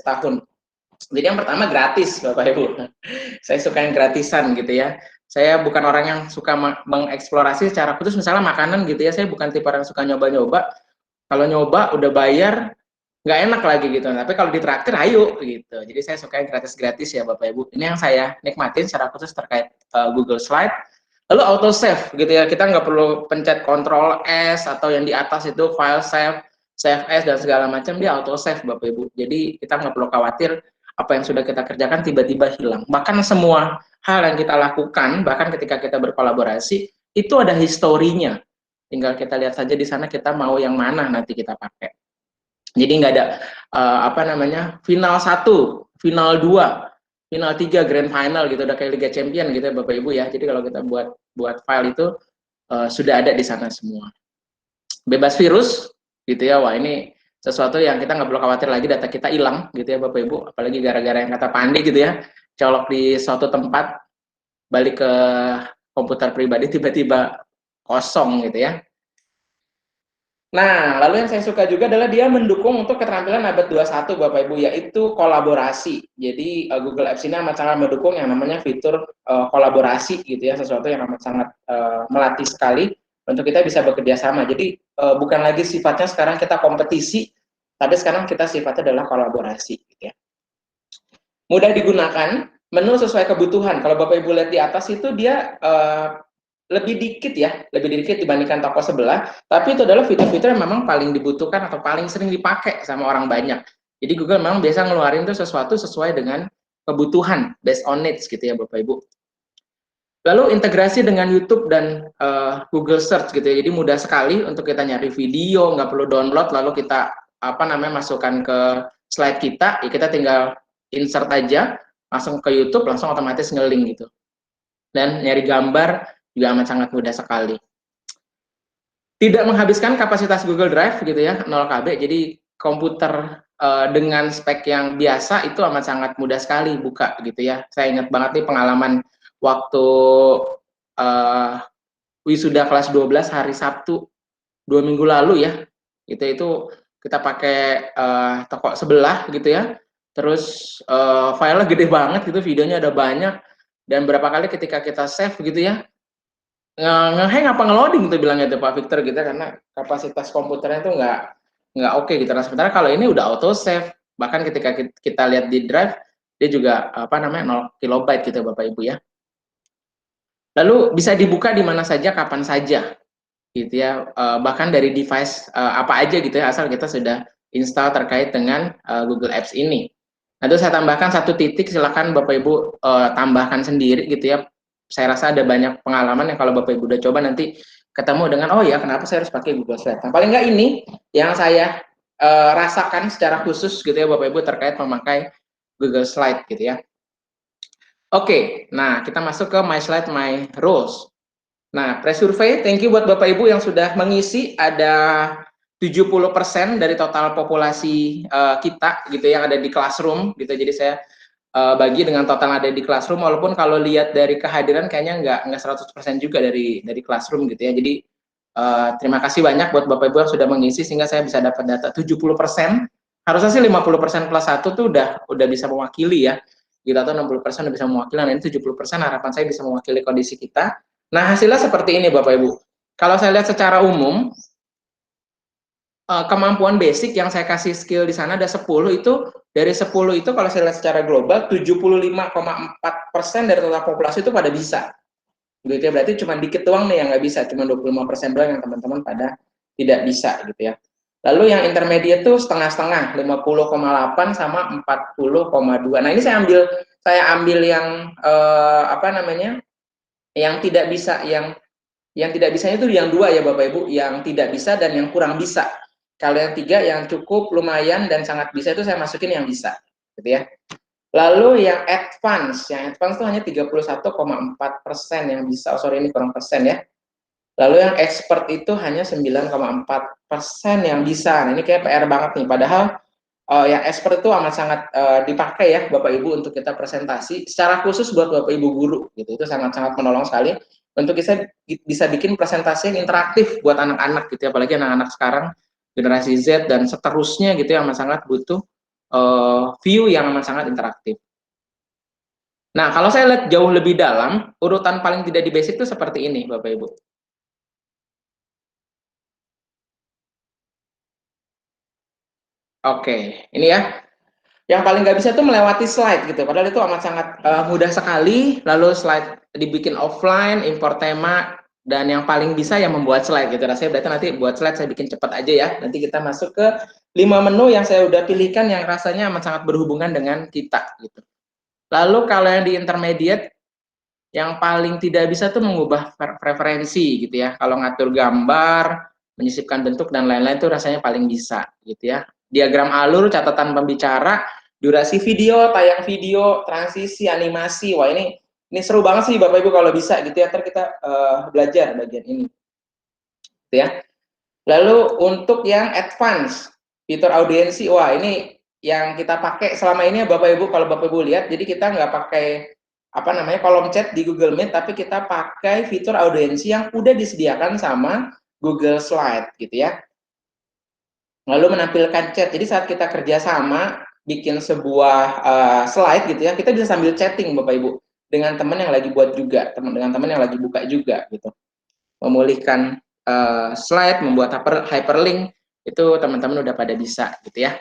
setahun. Jadi yang pertama gratis, Bapak Ibu. Saya suka yang gratisan gitu ya. Saya bukan orang yang suka mengeksplorasi secara khusus misalnya makanan gitu ya. Saya bukan tipe orang yang suka nyoba-nyoba. Kalau nyoba udah bayar nggak enak lagi gitu. Tapi kalau ditraktir ayo gitu. Jadi saya suka yang gratis-gratis ya Bapak Ibu. Ini yang saya nikmatin secara khusus terkait Google Slide. Lalu auto save gitu ya. Kita nggak perlu pencet Ctrl S atau yang di atas itu file save, save as dan segala macam, dia auto save Bapak Ibu. Jadi kita nggak perlu khawatir apa yang sudah kita kerjakan tiba-tiba hilang. Bahkan semua hal yang kita lakukan, bahkan ketika kita berkolaborasi, itu ada historinya. Tinggal kita lihat saja di sana kita mau yang mana nanti kita pakai. Jadi nggak ada final 1, final 2, final 3, grand final gitu, udah kayak Liga Champion gitu ya Bapak Ibu ya. Jadi kalau kita buat file itu sudah ada di sana semua. Bebas virus gitu ya. Wah, ini sesuatu yang kita nggak perlu khawatir lagi data kita hilang gitu ya Bapak Ibu. Apalagi gara-gara yang kata Pandi gitu ya, colok di suatu tempat, balik ke komputer pribadi tiba-tiba kosong gitu ya. Nah, lalu yang saya suka juga adalah dia mendukung untuk keterampilan abad 21 Bapak Ibu, yaitu kolaborasi. Jadi Google Apps ini amat sangat mendukung yang namanya fitur kolaborasi gitu ya, sesuatu yang amat sangat melatih sekali untuk kita bisa bekerja sama. Jadi bukan lagi sifatnya sekarang kita kompetisi, tapi sekarang kita sifatnya adalah kolaborasi gitu ya. Mudah digunakan, menu sesuai kebutuhan. Kalau Bapak Ibu lihat di atas itu dia lebih dikit dibandingkan toko sebelah, tapi itu adalah fitur-fitur yang memang paling dibutuhkan atau paling sering dipakai sama orang banyak. Jadi Google memang biasa ngeluarin tuh sesuatu sesuai dengan kebutuhan, based on needs gitu ya Bapak Ibu. Lalu integrasi dengan YouTube dan Google Search gitu ya, jadi mudah sekali untuk kita nyari video, nggak perlu download, lalu kita masukkan ke slide kita, ya kita tinggal insert aja, langsung ke YouTube, langsung otomatis nge-link gitu. Dan nyari gambar juga amat sangat mudah sekali. Tidak menghabiskan kapasitas Google Drive gitu ya, 0 KB, jadi komputer dengan spek yang biasa itu amat sangat mudah sekali buka gitu ya. Saya ingat banget nih pengalaman waktu wisuda kelas 12 hari Sabtu 2 minggu lalu ya, itu kita pakai toko sebelah gitu ya, terus filenya gede banget gitu, videonya ada banyak, dan berapa kali ketika kita save gitu ya, ngehang apa ngeloading gitu bilangnya itu Pak Victor gitu, karena kapasitas komputernya itu nggak oke gitu. Nah sementara kalau ini udah auto save, bahkan ketika kita lihat di drive dia juga 0 kilobyte gitu Bapak Ibu ya. Lalu bisa dibuka di mana saja kapan saja gitu ya, bahkan dari device apa aja gitu ya, asal kita sudah install terkait dengan Google Apps ini. Nah itu saya tambahkan satu titik, silakan Bapak Ibu tambahkan sendiri gitu ya. Saya rasa ada banyak pengalaman yang kalau Bapak Ibu udah coba nanti ketemu dengan, oh ya kenapa saya harus pakai Google Slide. Nah, paling nggak ini yang saya rasakan secara khusus gitu ya Bapak Ibu terkait memakai Google Slide gitu ya. Oke, nah kita masuk ke My Slide, My Rules. Nah, pre-survey, thank you buat Bapak Ibu yang sudah mengisi, ada 70% dari total populasi kita gitu yang ada di Classroom gitu. Jadi saya bagi dengan total ada di Classroom, walaupun kalau lihat dari kehadiran kayaknya nggak 100% juga dari Classroom gitu ya. Jadi terima kasih banyak buat Bapak Ibu yang sudah mengisi sehingga saya bisa dapat data 70%. Harusnya sih 50% plus 1 tuh udah bisa mewakili ya. Gitu, atau 60% udah bisa mewakili. Nah, ini 70% harapan saya bisa mewakili kondisi kita. Nah, hasilnya seperti ini Bapak Ibu. Kalau saya lihat secara umum, kemampuan basic yang saya kasih skill di sana ada 10 itu, dari 10 itu kalau saya lihat secara global 75,4% dari total populasi itu pada bisa. Gitu ya, berarti cuma dikit doang nih yang nggak bisa, cuma 25% doang yang teman-teman pada tidak bisa gitu ya. Lalu yang intermediate itu setengah-setengah, 50,8 sama 40,2. Nah, ini saya ambil yang yang tidak bisa, yang tidak bisanya itu yang 2 ya Bapak Ibu, yang tidak bisa dan yang kurang bisa. Kalau yang 3 yang cukup, lumayan, dan sangat bisa itu saya masukin yang bisa, gitu ya. Lalu yang advance itu hanya 31,4% yang bisa, ini kurang persen ya. Lalu yang expert itu hanya 9,4% yang bisa. Nah, ini kayak PR banget nih, padahal yang expert itu amat sangat dipakai ya Bapak Ibu untuk kita presentasi, secara khusus buat Bapak Ibu guru, gitu. Itu sangat-sangat menolong sekali untuk bisa bikin presentasi yang interaktif buat anak-anak gitu ya, apalagi anak-anak sekarang generasi Z dan seterusnya gitu yang sangat butuh view yang amat sangat interaktif. Nah, kalau saya lihat jauh lebih dalam, urutan paling tidak di basic itu seperti ini, Bapak Ibu. Oke, ini ya. Yang paling nggak bisa tuh melewati slide gitu. Padahal itu amat sangat mudah sekali. Lalu slide dibikin offline, import tema, dan yang paling bisa yang membuat slide gitu. Rasanya berarti nanti buat slide saya bikin cepat aja ya. Nanti kita masuk ke 5 menu yang saya udah pilihkan yang rasanya amat sangat berhubungan dengan kita gitu. Lalu kalau yang di intermediate, yang paling tidak bisa tuh mengubah preferensi gitu ya. Kalau ngatur gambar, menyisipkan bentuk dan lain-lain tuh rasanya paling bisa gitu ya. Diagram alur, catatan pembicara, durasi video, tayang video, transisi, animasi. Wah, ini seru banget sih Bapak Ibu kalau bisa gitu ya. Ntar kita belajar bagian ini gitu ya. Lalu untuk yang advance, fitur audiensi, wah ini yang kita pakai selama ini ya Bapak Ibu, kalau Bapak Ibu lihat, jadi kita nggak pakai apa namanya kolom chat di Google Meet, tapi kita pakai fitur audiensi yang udah disediakan sama Google Slide gitu ya. Lalu menampilkan chat, jadi saat kita kerjasama bikin sebuah slide gitu ya, kita bisa sambil chatting Bapak Ibu dengan teman yang lagi buat juga, dengan teman yang lagi buka juga gitu. Memulihkan slide, membuat hyperlink, itu teman-teman udah pada bisa gitu ya.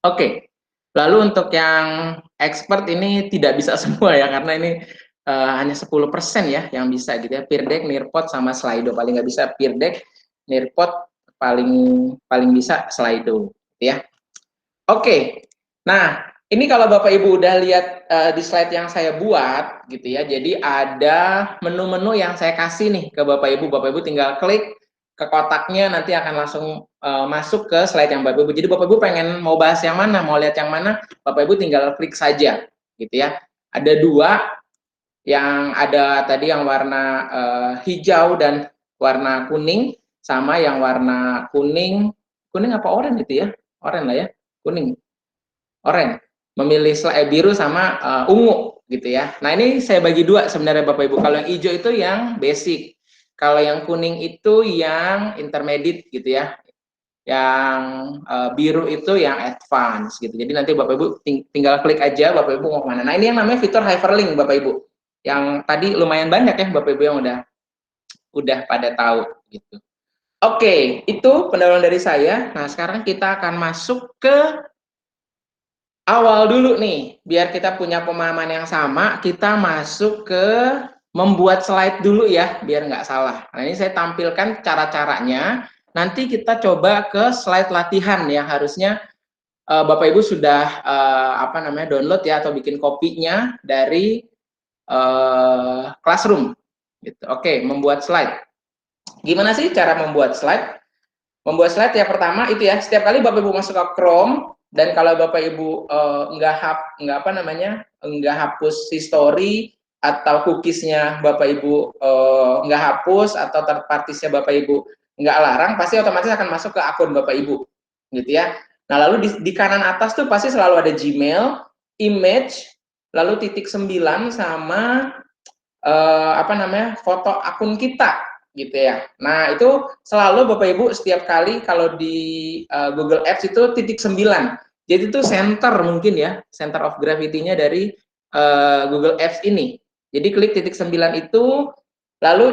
Oke, lalu untuk yang expert ini tidak bisa semua ya, karena ini hanya 10% ya yang bisa gitu ya. Peer Deck, Nearpod, sama Slido. Paling nggak bisa Peer Deck, Nearpod, paling bisa Slido gitu ya. Oke, nah ini kalau Bapak Ibu udah lihat di slide yang saya buat gitu ya, jadi ada menu-menu yang saya kasih nih ke Bapak Ibu tinggal klik ke kotaknya, nanti akan langsung masuk ke slide yang Bapak Ibu. Jadi Bapak Ibu pengen mau bahas yang mana, mau lihat yang mana, Bapak Ibu tinggal klik saja gitu ya. Ada dua, yang ada tadi yang warna hijau dan warna kuning, sama yang warna kuning apa oranye itu ya, oranye lah ya, kuning, oranye, memilih biru sama ungu gitu ya. Nah ini saya bagi dua sebenarnya Bapak Ibu. Kalau yang hijau itu yang basic, kalau yang kuning itu yang intermediate gitu ya, yang biru itu yang advance gitu. Jadi nanti Bapak Ibu tinggal klik aja Bapak Ibu mau kemana. Nah ini yang namanya fitur hyperlink Bapak Ibu, yang tadi lumayan banyak ya Bapak Ibu yang udah pada tahu gitu. Oke, itu pendahuluan dari saya. Nah sekarang kita akan masuk ke awal dulu nih, biar kita punya pemahaman yang sama, kita masuk ke membuat slide dulu ya, biar nggak salah. Nah ini saya tampilkan cara-caranya, nanti kita coba ke slide latihan ya, harusnya Bapak Ibu sudah apa namanya download ya, atau bikin kopinya dari Classroom. Gitu. Oke, membuat slide. Gimana sih cara membuat slide? Membuat slide ya pertama itu ya, setiap kali Bapak Ibu masuk ke Chrome, dan kalau Bapak Ibu nggak apa namanya, nggak hapus history atau cookiesnya Bapak Ibu nggak hapus, atau third partiesnya Bapak Ibu nggak larang, pasti otomatis akan masuk ke akun Bapak Ibu gitu ya. Nah lalu di kanan atas tuh pasti selalu ada Gmail, image, lalu titik 9 sama apa namanya, foto akun kita gitu ya. Nah itu selalu Bapak Ibu setiap kali kalau di Google Apps itu titik 9, jadi itu center mungkin ya, center of gravity-nya dari Google Apps ini. Jadi klik titik 9 itu, lalu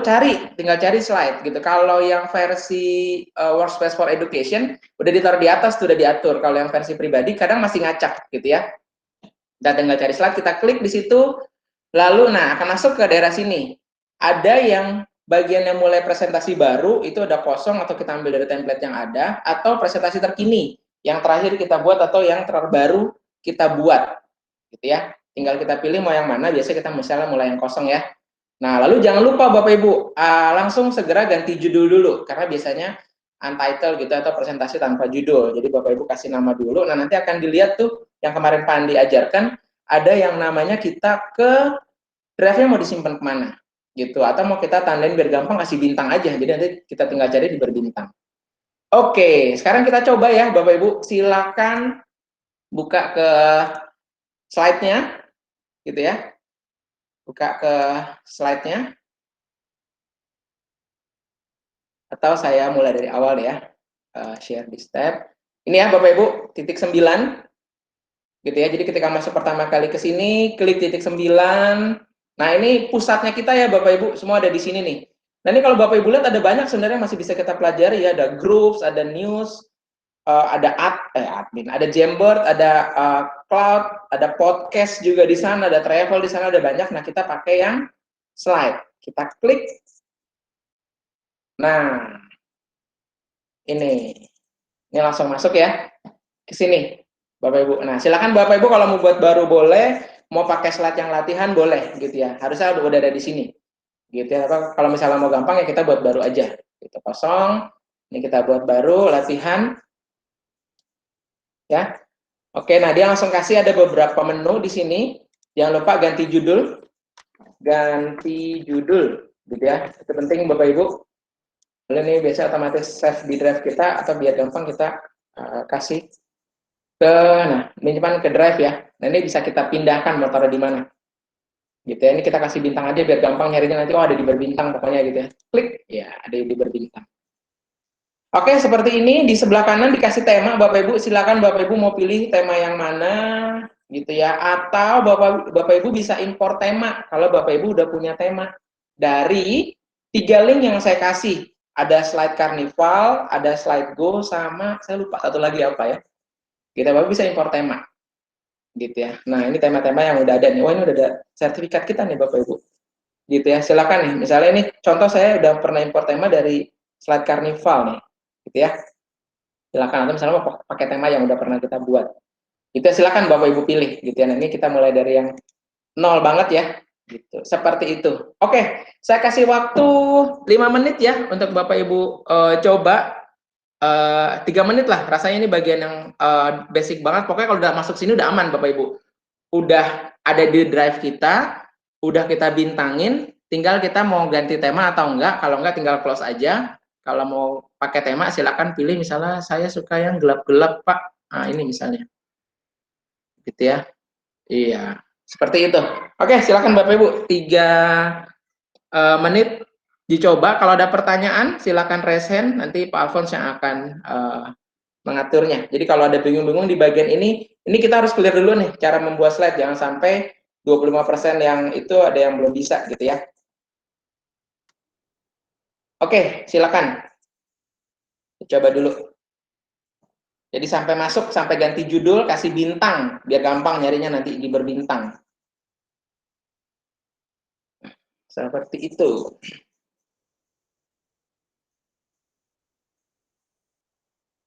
tinggal cari slide gitu. Kalau yang versi Workspace for Education udah ditaruh di atas, sudah diatur. Kalau yang versi pribadi kadang masih ngacak gitu ya. Dan tinggal cari slide, kita klik di situ. Lalu, nah akan masuk ke daerah sini. Ada yang bagian yang mulai presentasi baru, itu ada kosong, atau kita ambil dari template yang ada, atau presentasi terkini, yang terakhir kita buat, atau yang terbaru kita buat. Gitu ya. Tinggal kita pilih mau yang mana, biasanya kita misalnya mulai yang kosong ya. Nah, lalu jangan lupa Bapak Ibu, langsung segera ganti judul dulu, karena biasanya untitled gitu, atau presentasi tanpa judul. Jadi Bapak Ibu kasih nama dulu, nah nanti akan dilihat tuh, yang kemarin Pak Andi ajarkan, ada yang namanya kita ke drive-nya mau disimpan kemana gitu, atau mau kita tandain biar gampang, kasih bintang aja, jadi nanti kita tinggal cari di berbintang. Oke, sekarang kita coba ya Bapak Ibu, silakan buka ke slide-nya gitu ya, buka ke slide-nya, atau saya mulai dari awal ya, share this tab. Ini ya Bapak Ibu, titik 9. gitu ya. Jadi ketika masuk pertama kali ke sini, klik titik 9. Nah, ini pusatnya kita ya Bapak Ibu, semua ada di sini nih. Nah, ini kalau Bapak Ibu lihat ada banyak sebenarnya masih bisa kita pelajari ya, ada groups, ada news, ada admin, ada Jamboard, ada cloud, ada podcast juga di sana, ada travel di sana, ada banyak. Nah, kita pakai yang slide. Kita klik. Nah, ini langsung masuk ya ke sini, Bapak Ibu. Nah, silakan Bapak Ibu kalau mau buat baru boleh, mau pakai slide yang latihan boleh, gitu ya. Harusnya udah ada di sini, gitu ya. Kalau misalnya mau gampang ya kita buat baru aja. Gitu kosong. Ini kita buat baru latihan, ya. Oke, nah dia langsung kasih ada beberapa menu di sini. Jangan lupa ganti judul, gitu ya. Itu penting Bapak Ibu. Ini biasa otomatis save di drive kita atau biar gampang kita kasih ke, nah ini cuman ke drive ya. Nah ini bisa kita pindahkan mau taruh di mana, gitu ya. Ini kita kasih bintang aja biar gampang nyarinya nanti. Oh ada di berbintang pokoknya gitu ya. Klik, ya ada di berbintang. Oke seperti ini di sebelah kanan dikasih tema Bapak Ibu. Silakan Bapak Ibu mau pilih tema yang mana, gitu ya. Atau Bapak Ibu bisa impor tema kalau Bapak Ibu udah punya tema dari 3 link yang saya kasih. Ada slide Carnival, ada slide Go, sama saya lupa satu lagi apa ya. Kita Bapak bisa impor tema, gitu ya. Nah ini tema-tema yang udah ada nih. Oh ini udah ada sertifikat kita nih Bapak Ibu, gitu ya. Silakan nih. Misalnya ini contoh saya udah pernah impor tema dari slide Carnival nih, gitu ya. Silakan. Atau misalnya mau pakai tema yang udah pernah kita buat, itu silakan Bapak Ibu pilih, gitu ya. Nah ini kita mulai dari yang nol banget ya, gitu. Seperti itu. Oke, saya kasih waktu 5 menit ya untuk Bapak Ibu coba. 3 menit lah, rasanya ini bagian yang basic banget. Pokoknya kalau udah masuk sini udah aman Bapak Ibu, udah ada di drive kita, udah kita bintangin, tinggal kita mau ganti tema atau enggak. Kalau enggak tinggal close aja. Kalau mau pakai tema silakan pilih, misalnya saya suka yang gelap-gelap Pak. Nah ini misalnya, gitu ya. Iya, seperti itu. Oke, silakan Bapak Ibu, 3 menit dicoba. Kalau ada pertanyaan silakan raise hand, nanti Pak Alphonse yang akan mengaturnya. Jadi kalau ada bingung-bingung di bagian ini kita harus clear dulu nih cara membuat slide, jangan sampai 25% yang itu ada yang belum bisa, gitu ya. Oke, silakan coba dulu. Jadi sampai masuk, sampai ganti judul, kasih bintang biar gampang nyarinya nanti di berbintang. Seperti itu.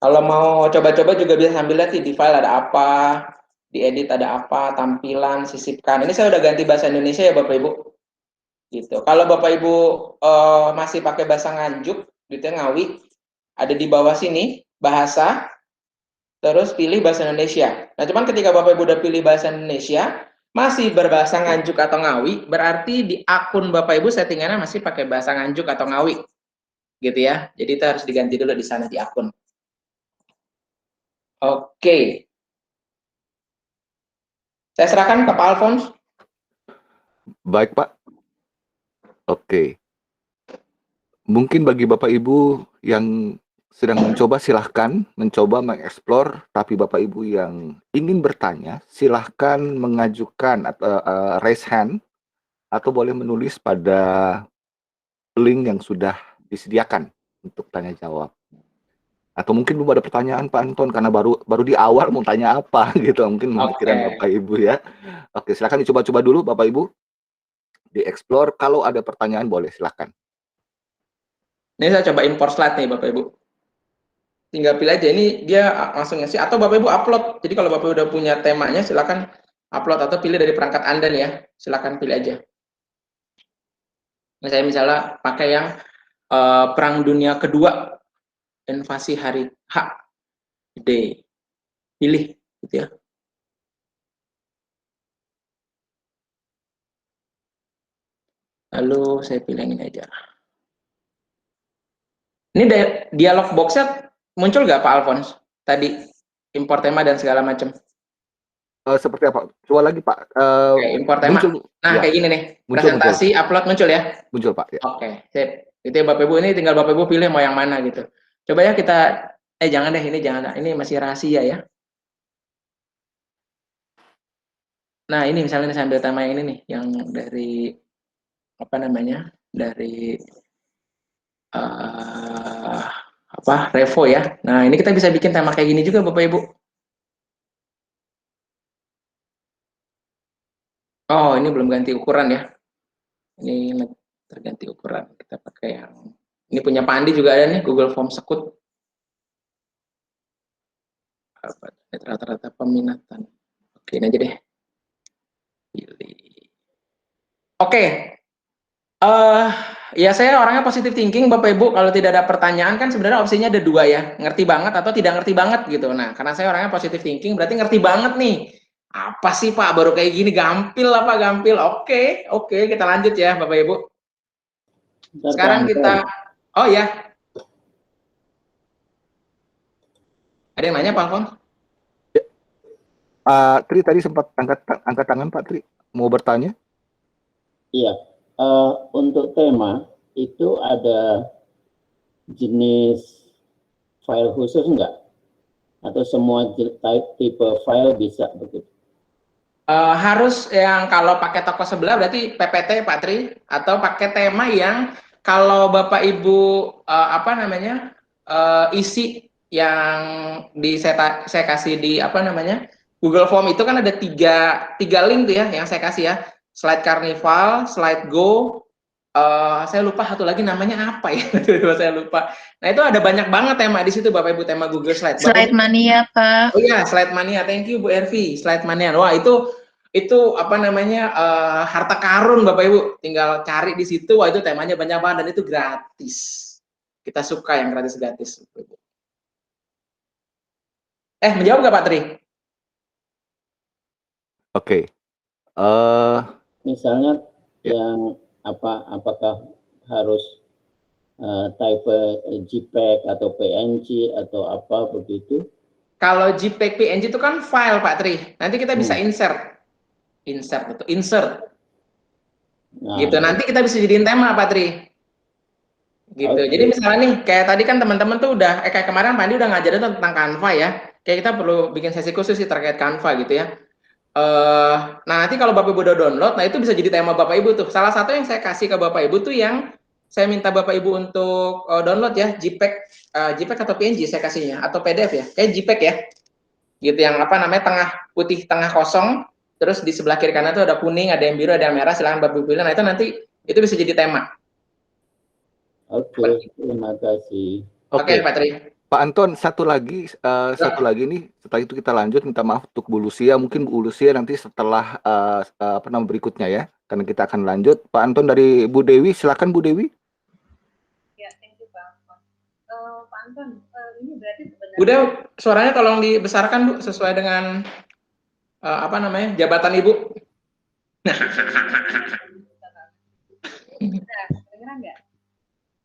Kalau mau coba-coba juga bisa sambil lihat di file ada apa, di edit ada apa, tampilan, sisipkan. Ini saya udah ganti bahasa Indonesia ya Bapak Ibu. Gitu. Kalau Bapak Ibu masih pakai bahasa Nganjuk, gitu ya, Ngawi, ada di bawah sini bahasa, terus pilih bahasa Indonesia. Nah, cuman ketika Bapak Ibu udah pilih bahasa Indonesia, masih berbahasa Nganjuk atau Ngawi, berarti di akun Bapak Ibu settingannya masih pakai bahasa Nganjuk atau Ngawi, gitu ya. Jadi itu harus diganti dulu di sana di akun. Oke. Saya serahkan ke Pak Alphonse. Baik, Pak. Oke. Mungkin bagi Bapak Ibu yang sedang mencoba, silahkan mencoba mengeksplor. Tapi Bapak Ibu yang ingin bertanya, silahkan mengajukan atau raise hand, atau boleh menulis pada link yang sudah disediakan untuk tanya jawab. Atau mungkin belum ada pertanyaan Pak Anton karena baru di awal mau tanya apa gitu, mungkin pikiran Bapak Ibu ya. Oke, silahkan dicoba-coba dulu Bapak Ibu, dieksplor. Kalau ada pertanyaan boleh silahkan. Ini saya coba import slide nih Bapak Ibu. Tinggal pilih aja, ini dia langsung ngasih, atau Bapak Ibu upload. Jadi kalau Bapak Ibu udah punya temanya silakan upload atau pilih dari perangkat Anda nih ya. Silakan pilih aja. Nah, saya misalnya pakai yang Perang Dunia Kedua, invasi hari H D. Pilih gitu ya. Lalu saya pilih yang ini aja. Ini dialog boxnya muncul nggak Pak Alphonse? Tadi import tema dan segala macam. Seperti apa? Coba lagi Pak. Oke, import tema. Muncul. Nah, Ya, kayak gini nih. muncul. Presentasi, upload muncul ya. Muncul Pak. Ya. Oke, sip. Itu ya Bapak Ibu, ini tinggal Bapak Ibu pilih mau yang mana gitu. Coba ya kita, jangan deh, ini jangan, ini masih rahasia ya. Nah, ini misalnya nih saya ambil tema yang ini nih, yang dari apa namanya? Dari Revo ya. Nah, ini kita bisa bikin tema kayak gini juga Bapak Ibu. Oh, ini belum ganti ukuran ya. Ini terganti ukuran. Kita pakai yang ini punya Pak Andi juga ada nih, Google Form Sekut. Rata-rata peminatan. Oke, ini aja deh. Pilih. Oke. Ya saya orangnya positive thinking Bapak Ibu, kalau tidak ada pertanyaan kan sebenarnya opsinya ada dua ya, ngerti banget atau tidak ngerti banget gitu. Nah, karena saya orangnya positive thinking berarti ngerti banget nih. Apa sih Pak, baru kayak gini gampil apa gampil? Oke, oke, kita lanjut ya Bapak Ibu. Bentar, Sekarang Pak kita, Anton. oh ya, ada yang nanya Pak Alfon? Tri tadi sempat angkat tangan Pak Tri, mau bertanya? Iya, untuk tema itu ada jenis file khusus enggak? Atau semua tipe file bisa begitu? Harus yang kalau pakai toko sebelah berarti PPT Pak Tri, atau pakai tema yang kalau Bapak Ibu apa namanya isi yang saya kasih di apa namanya Google Form itu kan ada tiga link tuh ya yang saya kasih ya, slide Carnival, slide Go, saya lupa satu lagi namanya apa ya, saya lupa. Nah itu ada banyak banget tema di situ Bapak Ibu, tema Google Slide. Slide Mania, Pak. Oh iya, Slide Mania. Thank you Bu Ervi. Slide Mania. Wah, itu apa namanya? Harta karun Bapak Ibu. Tinggal cari di situ. Wah, itu temanya banyak banget dan itu gratis. Kita suka yang gratis-gratis. Menjawab nggak Pak Tri? Oke. Misalnya Ya. yang apakah harus type JPEG atau PNG atau apa begitu? Kalau JPEG PNG itu kan file Pak Tri. Nanti kita bisa insert. Nah, Gitu. Nanti kita bisa jadiin tema Pak Tri. Gitu. Okay. Jadi misalnya nih, kayak tadi kan teman-teman tuh udah, kayak kemarin Pandi udah ngajarin tentang Canva ya. Kayak kita perlu bikin sesi khusus sih terkait Canva gitu ya. Nah nanti kalau Bapak Ibu udah download, nah itu bisa jadi tema Bapak Ibu tuh. Salah satu yang saya kasih ke Bapak Ibu tuh yang saya minta Bapak Ibu untuk download ya, JPEG atau PNG saya kasihnya, atau PDF ya, kayak JPEG ya. Gitu yang apa namanya tengah putih, tengah kosong, terus di sebelah kiri kanan tuh ada kuning, ada yang biru, ada yang merah, silahkan Bapak Ibu pilih. Nah itu nanti itu bisa jadi tema. Oke, terima kasih. Oke, Pak Tri. Pak Anton, satu lagi nih, setelah itu kita lanjut. Minta maaf untuk Bu Lucia, mungkin Bu Lucia nanti setelah apa nama berikutnya ya, karena kita akan lanjut. Pak Anton dari Bu Dewi, silakan Bu Dewi. Ya, thank you Pak Anton. Pak Anton, ini berarti sebenarnya. Udah, suaranya tolong dibesarkan Bu, sesuai dengan apa namanya jabatan Ibu. Nah, kedengeran nggak?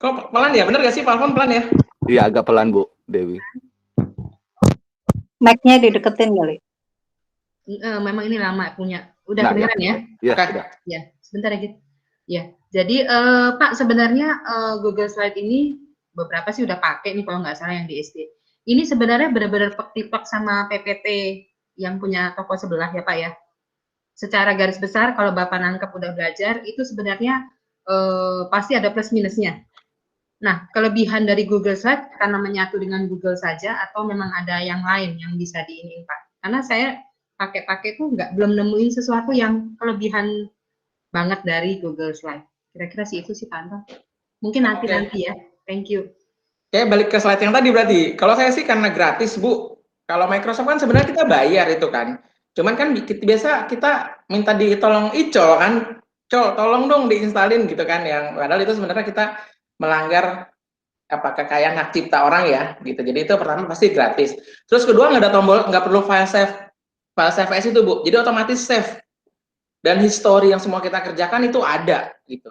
Kok pelan ya? Bener gak sih Pak Alfon, pelan ya? Iya, agak pelan Bu Dewi. Mic-nya dideketin kali. Memang ini lama punya. Udah Nah, kedengeran ya? Iya, Oke. sudah. Ya, sebentar ya gitu. Ya, jadi Pak sebenarnya Google Slide ini beberapa sih udah pakai nih kalau nggak salah yang di SD. Ini sebenarnya benar-benar plek sama PPT yang punya toko sebelah ya Pak ya. Secara garis besar kalau Bapak nangkep udah belajar itu sebenarnya pasti ada plus minusnya. Nah, kelebihan dari Google Slide karena menyatu dengan Google saja atau memang ada yang lain yang bisa diinin Pak? Karena saya pakai tuh belum nemuin sesuatu yang kelebihan banget dari Google Slide. Kira-kira sih itu sih Pak Anton. Mungkin nanti ya. Thank you. Oke, balik ke slide yang tadi berarti. Kalau saya sih karena gratis Bu. Kalau Microsoft kan sebenarnya kita bayar itu kan. Cuman kan biasa kita minta ditolong Icol kan. Col, tolong dong diinstalin gitu kan. Yang padahal itu sebenarnya kita melanggar kekayaan hak cipta orang ya gitu. Jadi itu pertama pasti gratis. Terus kedua nggak ada tombol, nggak perlu file save as itu Bu. Jadi otomatis save dan history yang semua kita kerjakan itu ada gitu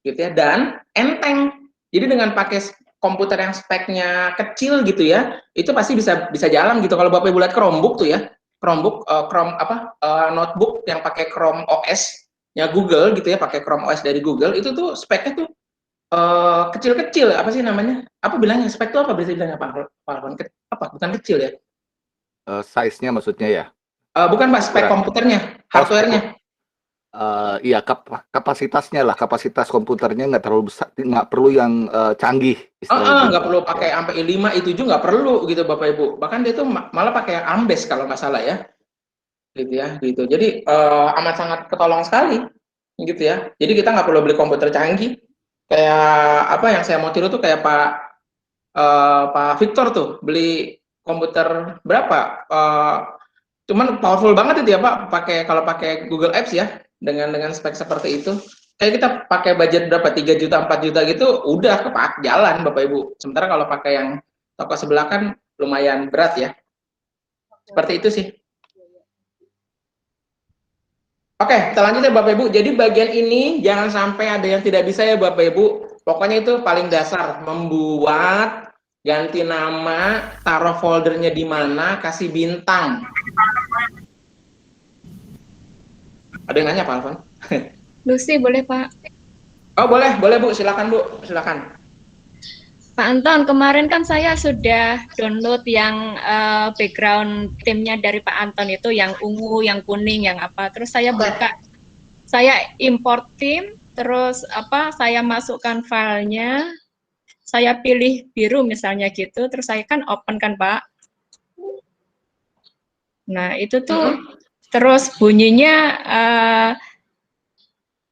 ya. Dan enteng. Jadi dengan pakai komputer yang speknya kecil gitu ya, itu pasti bisa jalan gitu. Kalau Bapak Ibu lihat Chromebook tuh ya, notebook yang pakai Chrome OS-nya Google gitu ya, pakai Chrome OS dari Google, itu tuh speknya tuh kecil-kecil, apa sih namanya? Apa bilangnya? Spek itu apa bisa bilangnya Pak Alfon? Apa? Bukan kecil ya? Size-nya maksudnya ya? Bukan Pak, spek komputernya, hardware-nya. Iya, kapasitasnya lah, kapasitas komputernya nggak terlalu besar, nggak perlu yang canggih. Nggak perlu pakai sampai i5, i7 nggak perlu gitu Bapak Ibu. Bahkan dia tuh malah pakai yang Ambes kalau nggak salah ya, gitu ya, gitu. Jadi amat sangat ketolong sekali, gitu ya. Jadi kita nggak perlu beli komputer canggih. Kayak apa yang saya mau tiru tuh kayak Pak Victor tuh beli komputer berapa? Cuman powerful banget itu ya Pak, kalau pakai Google Apps ya, dengan spek seperti itu. Kayak kita pakai budget berapa, 3 juta, 4 juta gitu, udah kepak jalan Bapak Ibu. Sementara kalau pakai yang toko sebelah kan lumayan berat ya. Seperti itu sih. Oke, kita lanjut ya Bapak Ibu. Jadi bagian ini jangan sampai ada yang tidak bisa ya Bapak Ibu. Pokoknya itu paling dasar, membuat, ganti nama, taruh foldernya di mana, kasih bintang. Ada yang nanya Pak Alfon? Lucy, boleh Pak? Oh boleh Bu, silakan Bu, silakan. Pak Anton, kemarin kan saya sudah download yang background timnya dari Pak Anton itu, yang ungu, yang kuning, yang apa. Terus saya buka, saya import tim, terus saya masukkan filenya, saya pilih biru misalnya gitu, terus saya kan open kan Pak. Nah itu tuh, terus bunyinya,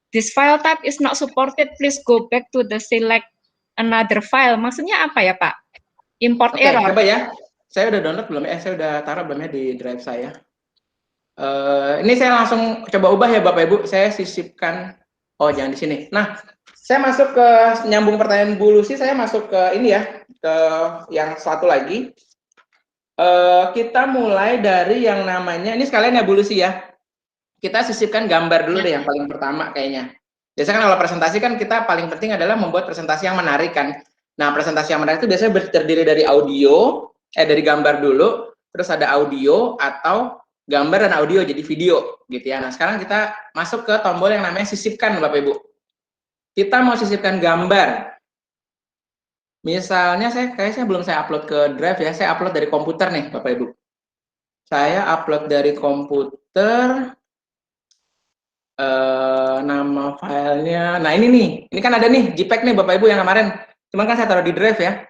this file type is not supported, please go back to the select another file. Maksudnya apa ya Pak? Import error. Coba ya, saya udah download belum ya? Saya udah taruh belum ya di drive saya? Ini saya langsung coba ubah ya Bapak Ibu. Saya sisipkan. Oh jangan di sini. Nah, saya masuk ke nyambung pertanyaan Bu Lucy. Saya masuk ke ini ya, ke yang satu lagi. Kita mulai dari yang namanya, ini sekalian ya Bu Lucy ya. Kita sisipkan gambar dulu deh yang paling pertama kayaknya. Biasanya kan kalau presentasi kan kita paling penting adalah membuat presentasi yang menarik kan. Nah, presentasi yang menarik itu biasanya terdiri dari dari gambar dulu, terus ada audio atau gambar dan audio jadi video gitu ya. Nah, sekarang kita masuk ke tombol yang namanya sisipkan Bapak Ibu. Kita mau sisipkan gambar. Misalnya kayaknya belum saya upload ke drive ya, saya upload dari komputer nih Bapak Ibu. Saya upload dari komputer. Nama filenya, nah ini kan ada nih JPEG nih Bapak Ibu yang kemarin, cuman kan saya taruh di drive ya.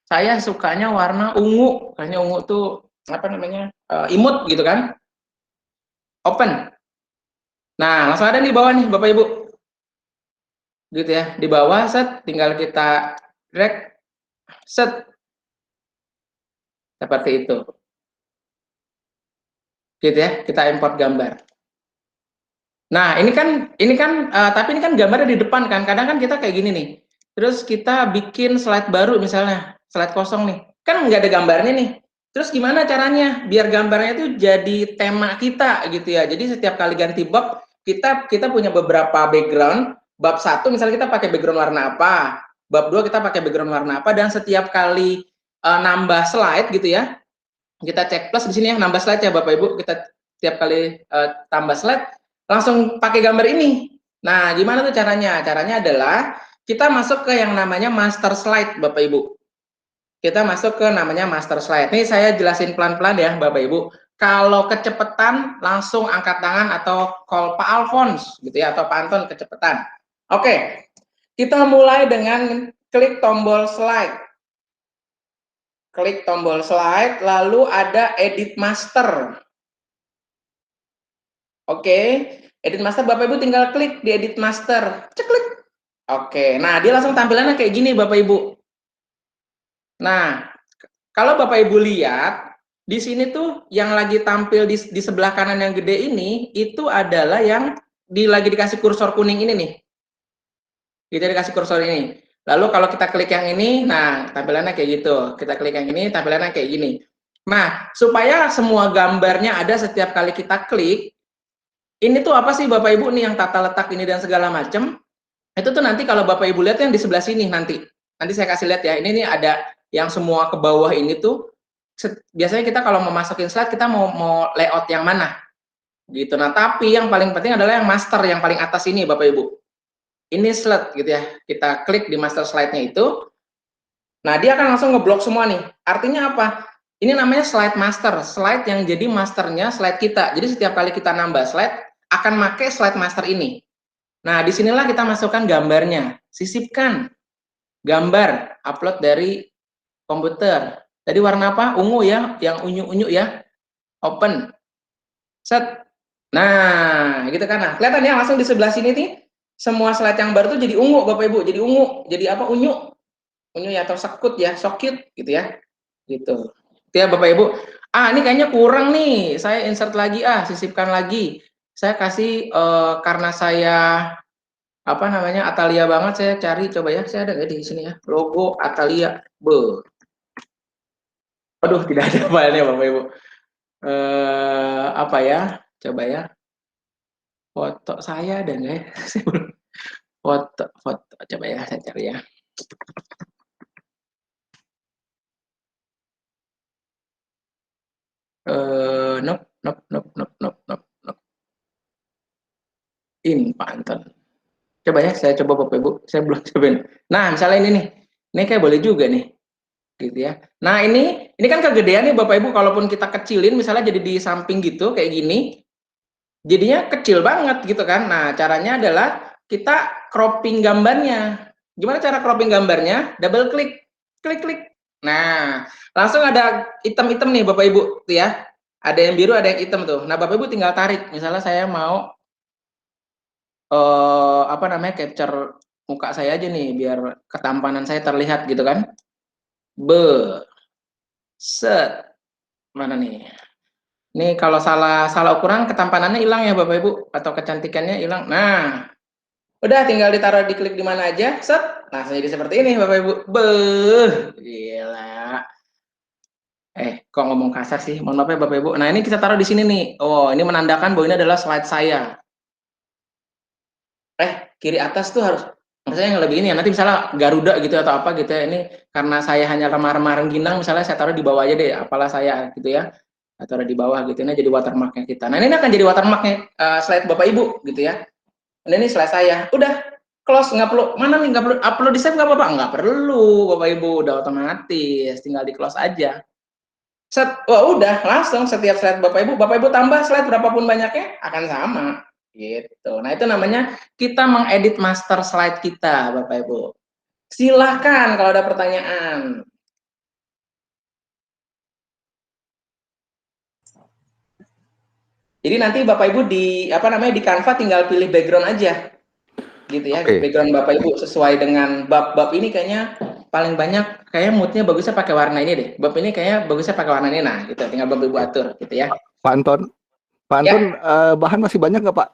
Saya sukanya warna ungu, kayaknya ungu tuh apa namanya, imut gitu kan. Open. Nah langsung ada di bawah nih Bapak Ibu, gitu ya, di bawah set, tinggal kita drag, set, seperti itu, gitu ya, kita import gambar. Nah, ini kan tapi ini kan gambarnya di depan kan. Kadang kan kita kayak gini nih. Terus kita bikin slide baru misalnya, slide kosong nih. Kan nggak ada gambarnya nih. Terus gimana caranya biar gambarnya itu jadi tema kita gitu ya. Jadi setiap kali ganti bab, kita punya beberapa background. Bab 1 misalnya kita pakai background warna apa. Bab 2 kita pakai background warna apa, dan setiap kali nambah slide gitu ya. Kita cek plus di sini ya, nambah slide ya Bapak Ibu. Kita setiap kali tambah slide langsung pakai gambar ini. Nah, gimana tuh caranya? Caranya adalah kita masuk ke yang namanya master slide, Bapak Ibu. Kita masuk ke namanya master slide. Ini saya jelasin pelan-pelan ya, Bapak Ibu. Kalau kecepatan, langsung angkat tangan atau call Pak Alphonse, gitu ya, atau Pak Anton kecepatan. Oke, kita mulai dengan klik tombol slide. Klik tombol slide, lalu ada edit master. Oke, edit master Bapak Ibu tinggal klik di edit master, ceklik. Oke, nah dia langsung tampilannya kayak gini Bapak Ibu. Nah, kalau Bapak Ibu lihat di sini tuh yang lagi tampil di sebelah kanan yang gede ini, itu adalah yang lagi dikasih kursor kuning ini nih. Kita dikasih kursor ini. Lalu kalau kita klik yang ini, nah tampilannya kayak gitu. Kita klik yang ini, tampilannya kayak gini. Nah, supaya semua gambarnya ada setiap kali kita klik. Ini tuh apa sih Bapak Ibu nih yang tata letak ini dan segala macam? Itu tuh nanti kalau Bapak Ibu lihat yang di sebelah sini nanti saya kasih lihat ya. Ini nih ada yang semua ke bawah ini tuh. Biasanya kita kalau mau masukin slide kita mau layout yang mana, gitu. Nah tapi yang paling penting adalah yang master yang paling atas ini Bapak Ibu. Ini slide gitu ya. Kita klik di master slide-nya itu. Nah dia akan langsung ngeblok semua nih. Artinya apa? Ini namanya slide master, slide yang jadi masternya slide kita. Jadi setiap kali kita nambah slide, akan pakai slide master ini. Nah, disinilah kita masukkan gambarnya. Sisipkan gambar, upload dari komputer. Tadi warna apa? Ungu ya, yang unyu-unyu ya. Open. Set. Nah, gitu kan. Nah, kelihatan ya langsung di sebelah sini nih. Semua slide yang baru tuh jadi ungu, Bapak Ibu. Jadi ungu. Jadi apa? Unyu. Unyu ya, atau sekut ya, sokit gitu ya. Gitu. Itu ya Bapak Ibu. Ah, ini kayaknya kurang nih. Saya insert lagi, sisipkan lagi. Saya kasih karena saya apa namanya Atalia banget, saya cari coba ya. Saya ada nggak di sini ya? Logo Atalia. Aduh, tidak ada filenya Bapak Ibu. Apa ya? Coba ya. Foto saya ada nggak ya? Foto. Coba ya, saya cari ya. Nope. Ini Pak Anton. Coba ya, saya coba Bapak Ibu. Saya belum cobain. Nah, misalnya ini nih. Ini kayak boleh juga nih. Gitu ya. Nah, ini kan kegedean nih Bapak Ibu. Kalaupun kita kecilin, misalnya jadi di samping gitu, kayak gini. Jadinya kecil banget gitu kan. Nah, caranya adalah kita cropping gambarnya. Gimana cara cropping gambarnya? Double klik. Klik. Nah, langsung ada item-item nih Bapak Ibu tuh ya. Ada yang biru, ada yang hitam tuh. Nah, Bapak Ibu tinggal tarik. Misalnya saya mau apa namanya, capture muka saya aja nih biar ketampanan saya terlihat gitu kan. Set. Mana nih? Nih kalau salah ukuran ketampanannya hilang ya Bapak Ibu, atau kecantikannya hilang. Nah, udah tinggal ditaruh, diklik di mana aja, set. Nah, jadi seperti ini Bapak Ibu. Gila. Kok ngomong kasar sih? Mohon maaf ya Bapak Ibu. Nah, ini kita taruh di sini nih. Oh, ini menandakan bahwa ini adalah slide saya. Kiri atas tuh harus, maksudnya yang lebih ini ya, nanti misalnya Garuda gitu atau apa gitu ya, ini karena saya hanya remah-remah rengginang, misalnya saya taruh di bawah aja deh, apalah saya gitu ya, taruh di bawah gitu, ini jadi watermarknya kita. Nah, ini akan jadi watermarknya slide Bapak Ibu gitu ya. Dan ini slide saya, udah close, nggak perlu, mana nih, nggak perlu upload di save nggak apa-apa, nggak perlu Bapak Ibu, udah otomatis, tinggal di close aja. Set, wah udah langsung setiap slide Bapak Ibu tambah slide berapapun banyaknya akan sama. Gitu. Nah, itu namanya kita mengedit master slide kita, Bapak Ibu. Silahkan kalau ada pertanyaan. Jadi nanti Bapak Ibu di di Canva tinggal pilih background aja. Gitu ya. Okay. Background Bapak Ibu sesuai dengan bab ini kayaknya paling banyak kayak moodnya bagusnya pakai warna ini deh. Bab ini kayaknya bagusnya pakai warna ini. Nah, gitu tinggal Bapak Ibu atur gitu ya. Pak Anton, ya. Bahan masih banyak nggak Pak?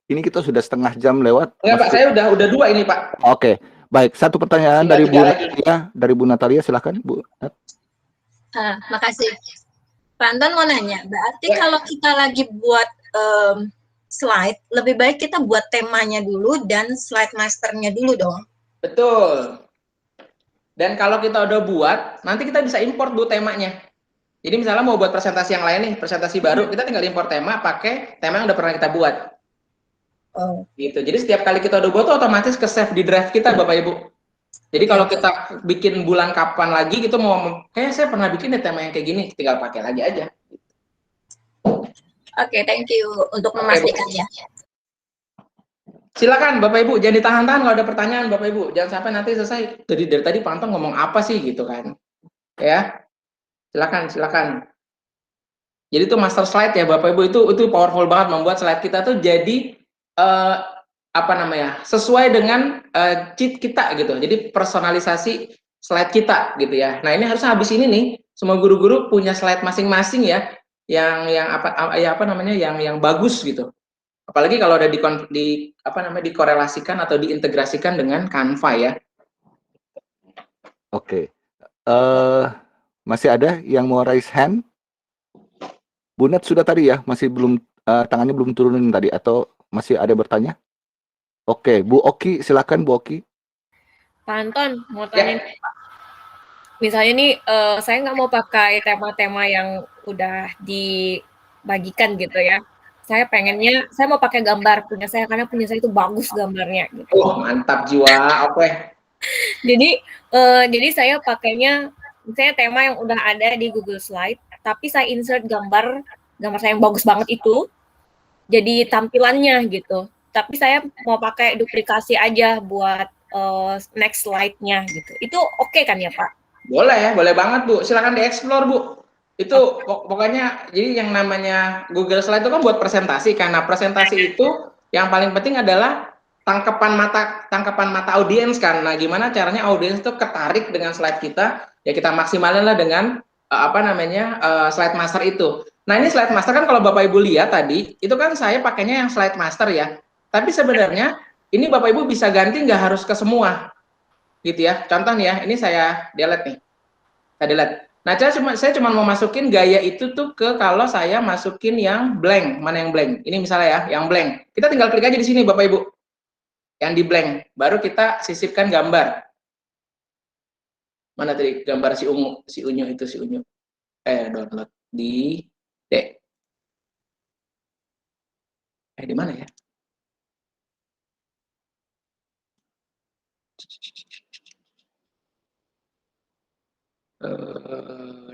Ini kita sudah setengah jam lewat. Enggak Pak, saya udah 2 ini Pak. Oke, baik. Satu pertanyaan dari Bu Natalia, silakan Bu. Makasih. Pak Anton mau nanya, berarti kalau kita lagi buat slide, lebih baik kita buat temanya dulu dan slide masternya dulu dong. Betul. Dan kalau kita udah buat, nanti kita bisa import Bu temanya. Jadi misalnya mau buat presentasi yang lain nih, presentasi baru, kita tinggal import tema, pakai tema yang udah pernah kita buat. Gitu. Jadi setiap kali kita udah buat tuh otomatis ke save di drive kita Bapak Ibu. Jadi kalau kita bikin bulan kapan lagi gitu mau kayak saya pernah bikin tema yang kayak gini, tinggal pakai lagi aja. Oke, thank you untuk memastikannya. Silakan Bapak Ibu, jangan ditahan-tahan kalau ada pertanyaan Bapak Ibu. Jangan sampai nanti selesai dari tadi Pak Anton ngomong apa sih gitu kan. Ya. Silakan. Jadi itu master slide ya Bapak Ibu, itu powerful banget membuat slide kita tuh jadi sesuai dengan cheat kita gitu. Jadi personalisasi slide kita gitu ya. Nah, ini harusnya habis ini nih semua guru-guru punya slide masing-masing ya yang bagus gitu. Apalagi kalau ada dikorelasikan atau diintegrasikan dengan Canva ya. Oke. Masih ada yang mau raise hand? Bu Nat sudah tadi ya, masih belum tangannya belum turunin tadi atau masih ada bertanya? Oke, Bu Oki, silakan Bu Oki. Pak Anton, mau tanya Pak. Misalnya nih, saya nggak mau pakai tema-tema yang udah dibagikan gitu ya. Saya mau pakai gambar punya saya, karena punya saya itu bagus gambarnya. Gitu. Mantap jiwa, oke. Jadi saya pakainya misalnya tema yang udah ada di Google Slide, tapi saya insert gambar saya yang bagus banget itu, jadi tampilannya gitu. Tapi saya mau pakai duplikasi aja buat next slide-nya gitu. Itu oke kan ya Pak? Boleh banget Bu. Silakan dieksplor Bu. Itu pokoknya jadi yang namanya Google Slide itu kan buat presentasi. Karena presentasi itu yang paling penting adalah tangkapan mata audiens kan. Nah, gimana caranya audiens itu ketarik dengan slide kita? Ya kita maksimalin lah dengan slide master itu. Nah, ini slide master kan kalau Bapak Ibu lihat tadi, itu kan saya pakainya yang slide master ya. Tapi sebenarnya ini Bapak Ibu bisa ganti, nggak harus ke semua. Gitu ya. Contoh nih ya, ini saya delete nih. Saya delete. Nah, saya cuma mau masukin gaya itu tuh ke kalau saya masukin yang blank. Mana yang blank? Ini misalnya ya, yang blank. Kita tinggal klik aja di sini Bapak Ibu. Yang di blank. Baru kita sisipkan gambar. Mana tadi gambar si Unyu itu si Unyu. Download di D. Di mana ya?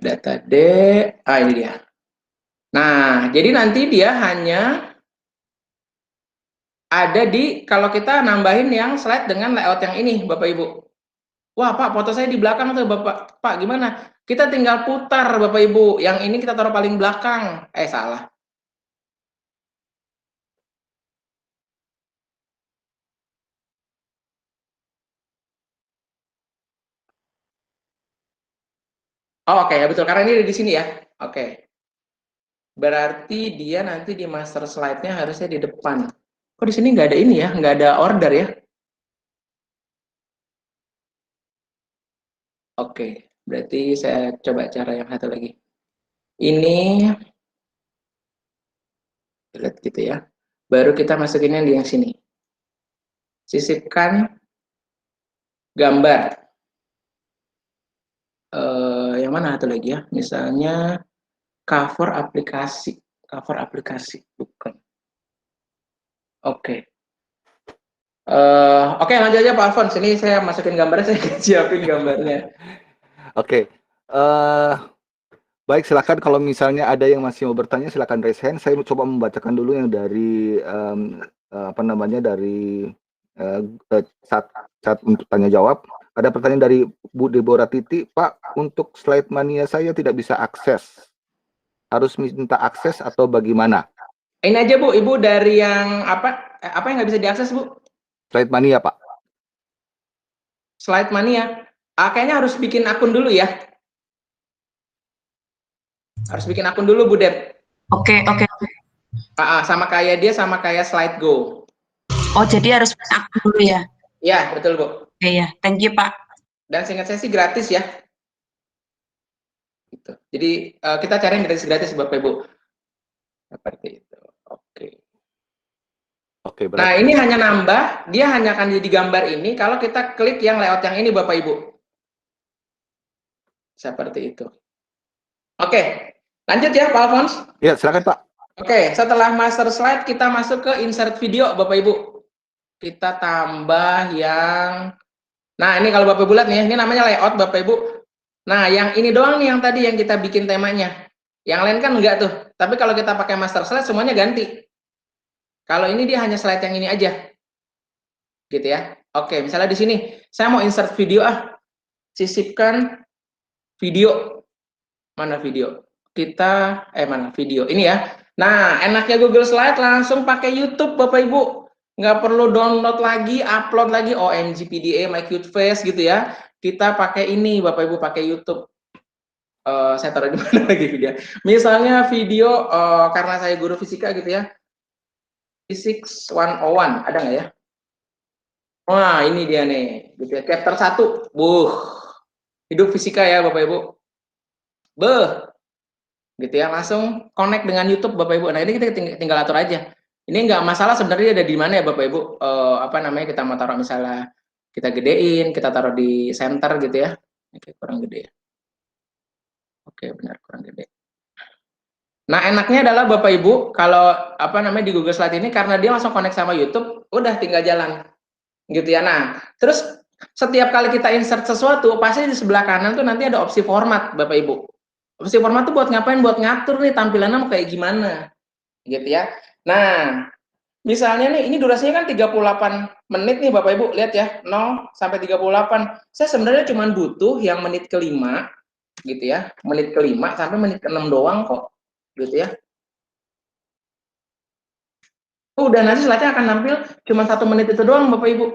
Data D. Ini dia. Nah, jadi nanti dia hanya ada di kalau kita nambahin yang slide dengan layout yang ini, Bapak Ibu. Wah, Pak, foto saya di belakang tuh, Bapak. Pak, gimana? Kita tinggal putar, Bapak Ibu. Yang ini kita taruh paling belakang. Salah. Oh, oke, ya betul. Karena ini ada di sini ya. Oke. Berarti dia nanti di master slide-nya harusnya di depan. Kok di sini nggak ada ini ya? Nggak ada order ya? Oke. Berarti saya coba cara yang satu lagi. Ini lihat gitu ya. Baru kita masukinnya di yang sini. Sisipkan gambar. Yang mana satu lagi ya? Misalnya cover aplikasi. Bukan. Oke. Oke, lanjut aja Pak Alfons. Ini saya masukin gambarnya, saya siapin gambarnya. Oke. Baik, silakan kalau misalnya ada yang masih mau bertanya, silakan raise hand. Saya coba membacakan dulu yang dari dari chat untuk tanya jawab. Ada pertanyaan dari Bu Deborah Titi, Pak, untuk slide mania saya tidak bisa akses. Harus minta akses atau bagaimana? Ini aja Bu, Ibu dari yang apa yang nggak bisa diakses Bu? Slide mania Pak. Slide mania. Kayaknya harus bikin akun dulu ya. Harus bikin akun dulu Bu Deb. Oke. Sama kayak dia, sama kayak Slide Go. Oh, jadi harus bikin akun dulu ya? Ya, betul Bu. Oke ya, thank you Pak. Dan seingat saya sih gratis ya. Gitu. Jadi kita cari yang gratis Bapak Ibu. Seperti itu. Oke, berarti. Nah, ini hanya nambah, dia hanya akan jadi gambar ini kalau kita klik yang layout yang ini Bapak Ibu. Seperti itu. Oke, lanjut ya Pak Alfons. Ya, silakan Pak. Oke, setelah master slide kita masuk ke insert video Bapak Ibu. Kita tambah yang, nah ini kalau Bapak Ibu lihat nih, ini namanya layout Bapak Ibu. Nah, yang ini doang nih yang tadi yang kita bikin temanya. Yang lain kan enggak tuh. Tapi kalau kita pakai master slide semuanya ganti. Kalau ini dia hanya slide yang ini aja. Gitu ya. Oke, misalnya di sini saya mau insert video sisipkan video. Mana video? Kita mana video? Ini ya. Nah, enaknya Google Slide langsung pakai YouTube Bapak Ibu. Nggak perlu download lagi, upload lagi OMG PDA My Cute Face gitu ya. Kita pakai ini Bapak Ibu, pakai YouTube. Saya taruh di mana lagi video? Misalnya video karena saya guru fisika gitu ya. Physics 101 ada nggak ya? Wah, ini dia nih, gitu ya. Chapter 1. Hidup fisika ya Bapak Ibu. Gitu ya, langsung connect dengan YouTube Bapak Ibu. Nah, ini kita tinggal atur aja. Ini nggak masalah sebenarnya ada di mana ya Bapak Ibu. Kita mau taruh misalnya kita gedein, kita taruh di center gitu ya. Oke, kurang gede ya. Oke, benar kurang gede. Nah, enaknya adalah Bapak Ibu kalau di Google Slide ini karena dia langsung connect sama YouTube, udah tinggal jalan. Gitu ya. Nah, terus setiap kali kita insert sesuatu, pasti di sebelah kanan tuh nanti ada opsi format, Bapak Ibu. Opsi format tuh buat ngapain? Buat ngatur nih tampilannya mau kayak gimana, gitu ya. Nah, misalnya nih, ini durasinya kan 38 menit nih Bapak Ibu, lihat ya, 0 sampai 38. Saya sebenarnya cuma butuh yang menit ke-5, gitu ya, menit ke-5 sampai menit ke-6 doang kok, gitu ya. Udah, nanti slide-nya akan tampil cuma 1 menit itu doang Bapak Ibu.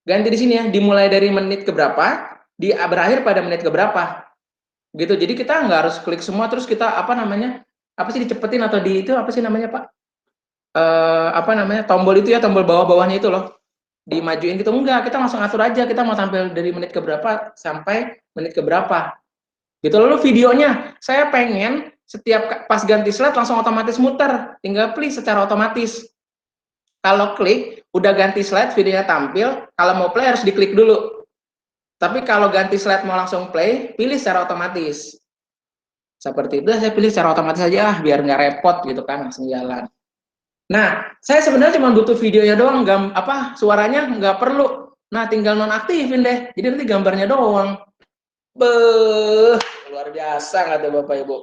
Ganti di sini ya, dimulai dari menit keberapa, berakhir pada menit keberapa. Gitu. Jadi kita nggak harus klik semua terus kita apa sih dicepetin atau itu apa sih namanya Pak? Apa namanya? Tombol itu ya, tombol bawah-bawahnya itu loh. Dimajuin gitu enggak, kita langsung atur aja kita mau tampil dari menit keberapa sampai menit keberapa. Gitu. Lalu videonya, saya pengen setiap pas ganti slide langsung otomatis muter, tinggal play secara otomatis. Kalau klik, udah ganti slide, videonya tampil, kalau mau play harus diklik dulu. Tapi kalau ganti slide mau langsung play, pilih secara otomatis. Seperti itu, saya pilih secara otomatis aja, biar nggak repot gitu kan, langsung jalan. Nah, saya sebenarnya cuma butuh videonya doang, suaranya nggak perlu. Nah, tinggal nonaktifin deh, jadi nanti gambarnya doang. Beuh, luar biasa nggak tuh Bapak Ibu?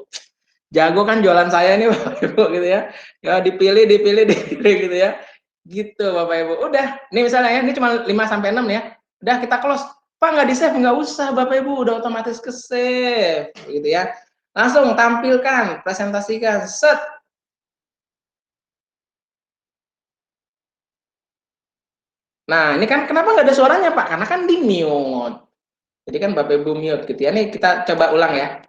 Jago kan jualan saya nih Bapak Ibu gitu ya. Ya dipilih gitu ya. Gitu Bapak Ibu. Udah, ini misalnya ya, ini cuma 5 sampai 6 ya. Udah kita close. Pak nggak di-save, nggak usah Bapak Ibu, udah otomatis ke-save gitu ya. Langsung tampilkan, presentasikan, set. Nah, ini kan kenapa nggak ada suaranya Pak? Karena kan di mute. Jadi kan Bapak Ibu mute gitu ya. Nih kita coba ulang ya.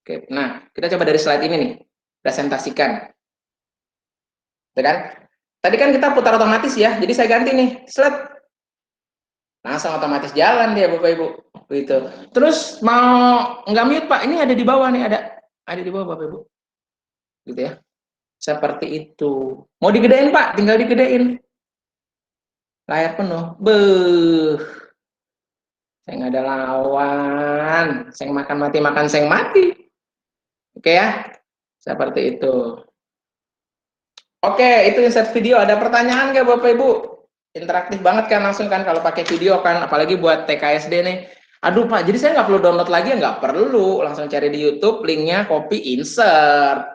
Oke. Nah, kita coba dari slide ini nih. Presentasikan. Kan? Tadi kan kita putar otomatis ya, jadi saya ganti nih, slide. Langsung otomatis jalan dia Bapak Ibu. Gitu. Terus mau nggak mute Pak, ini ada di bawah nih, ada di bawah Bapak Ibu. Gitu ya. Seperti itu. Mau digedein Pak, tinggal digedein. Layar penuh. Beuh. Saya nggak ada lawan. Saya makan mati. Oke ya. Seperti itu. Oke, itu insert video. Ada pertanyaan nggak Bapak Ibu? Interaktif banget kan langsung kan kalau pakai video kan, apalagi buat TKSD nih. Aduh Pak, jadi saya nggak perlu download lagi ya? Nggak perlu, langsung cari di YouTube, linknya copy, insert.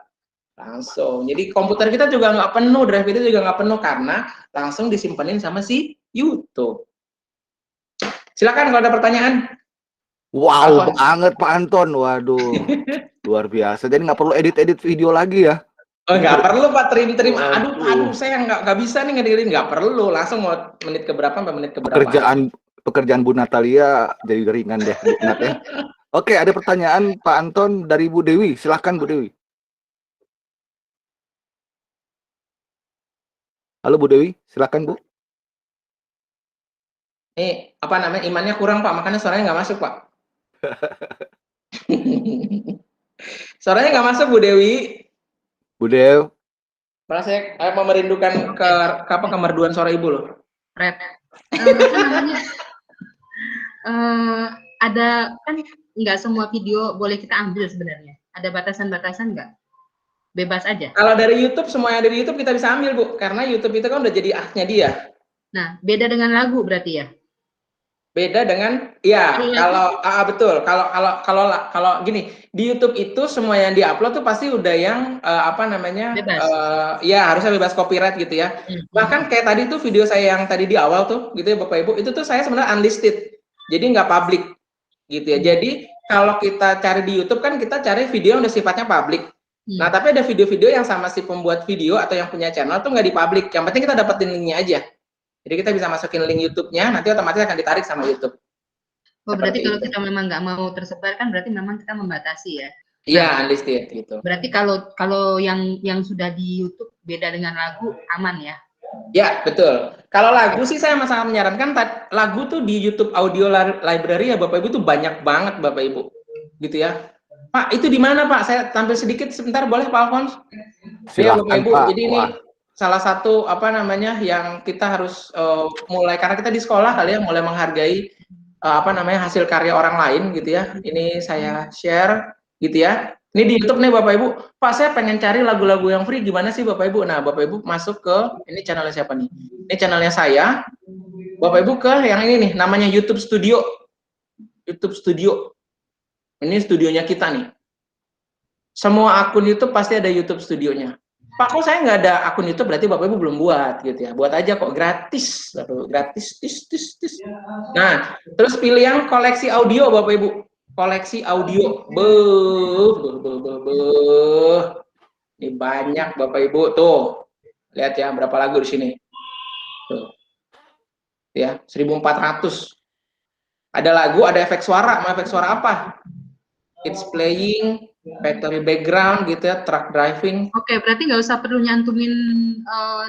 Langsung. Jadi komputer kita juga nggak penuh, drive itu juga nggak penuh karena langsung disimpenin sama si YouTube. Silakan kalau ada pertanyaan. Wow, banget Pak Anton. Waduh, luar biasa. Jadi nggak perlu edit-edit video lagi ya? Oh, nggak perlu Pak, trim. Aduh, saya nggak bisa nih ngedirin, nggak perlu. Langsung mau menit keberapa sampai menit keberapa. Pekerjaan Bu Natalia jadi ringan deh, Nat ya. Oke, ada pertanyaan Pak Anton dari Bu Dewi. Silahkan Bu Dewi. Halo Bu Dewi, silahkan Bu. Nih, apa namanya, imannya kurang Pak, makanya suaranya nggak masuk Pak. Suaranya nggak masuk Bu Dewi. Bu Dew. Malah saya merindukan kemerduan suara Ibu loh. Red. Apa namanya? Ada kan nggak semua video boleh kita ambil sebenarnya. Ada batasan-batasan nggak? Bebas aja. Kalau dari YouTube, semua yang ada di YouTube kita bisa ambil Bu, karena YouTube itu kan udah jadi haknya dia. Nah, beda dengan lagu berarti ya? Beda dengan ya, kalau betul. Kalau gini, di YouTube itu semua yang diupload tuh pasti udah yang bebas. Ya harusnya bebas copyright gitu ya. Bahkan kayak tadi tuh video saya yang tadi di awal tuh gitu ya Bapak Ibu, itu tuh saya sebenarnya unlisted. Jadi nggak public gitu ya. Jadi kalau kita cari di YouTube kan kita cari video yang udah sifatnya public. Nah, tapi ada video-video yang sama si pembuat video atau yang punya channel tuh nggak di public. Yang penting kita dapetin linknya aja. Jadi kita bisa masukin link YouTube-nya, nanti otomatis akan ditarik sama YouTube. Oh, berarti kalau kita memang nggak mau tersebar kan berarti memang kita membatasi ya? Iya, unlisted gitu. Berarti kalau yang sudah di YouTube beda dengan lagu aman ya? Ya, betul. Kalau lagu sih saya sangat menyarankan lagu tuh di YouTube Audio Library ya Bapak Ibu tuh banyak banget Bapak Ibu. Gitu ya. Pak, itu di mana Pak? Saya tampil sedikit sebentar boleh Pak Alphonse? Ya Bapak Ibu, Pak. jadi ini salah satu yang kita harus mulai, karena kita di sekolah kali ya, mulai menghargai hasil karya orang lain gitu ya. Ini saya share gitu ya. Ini di YouTube nih Bapak Ibu. Pak, saya pengen cari lagu-lagu yang free, gimana sih Bapak Ibu? Nah, Bapak Ibu masuk ke, ini channelnya siapa nih? Ini channelnya saya. Bapak Ibu ke yang ini nih, namanya YouTube Studio. YouTube Studio. Ini studionya kita nih. Semua akun YouTube pasti ada YouTube Studionya. Pak, kok saya nggak ada akun YouTube, berarti Bapak Ibu belum buat gitu ya. Buat aja kok, gratis. Bapak Ibu, gratis. Tis. Nah, terus pilih yang koleksi audio Bapak Ibu. Koleksi audio. Ini banyak Bapak Ibu tuh. Lihat ya berapa lagu di sini. Tuh. Ya, 1400. Ada lagu, ada efek suara. Mau efek suara apa? It's playing, factory background gitu ya, truck driving. Oke, berarti nggak usah perlu nyantumin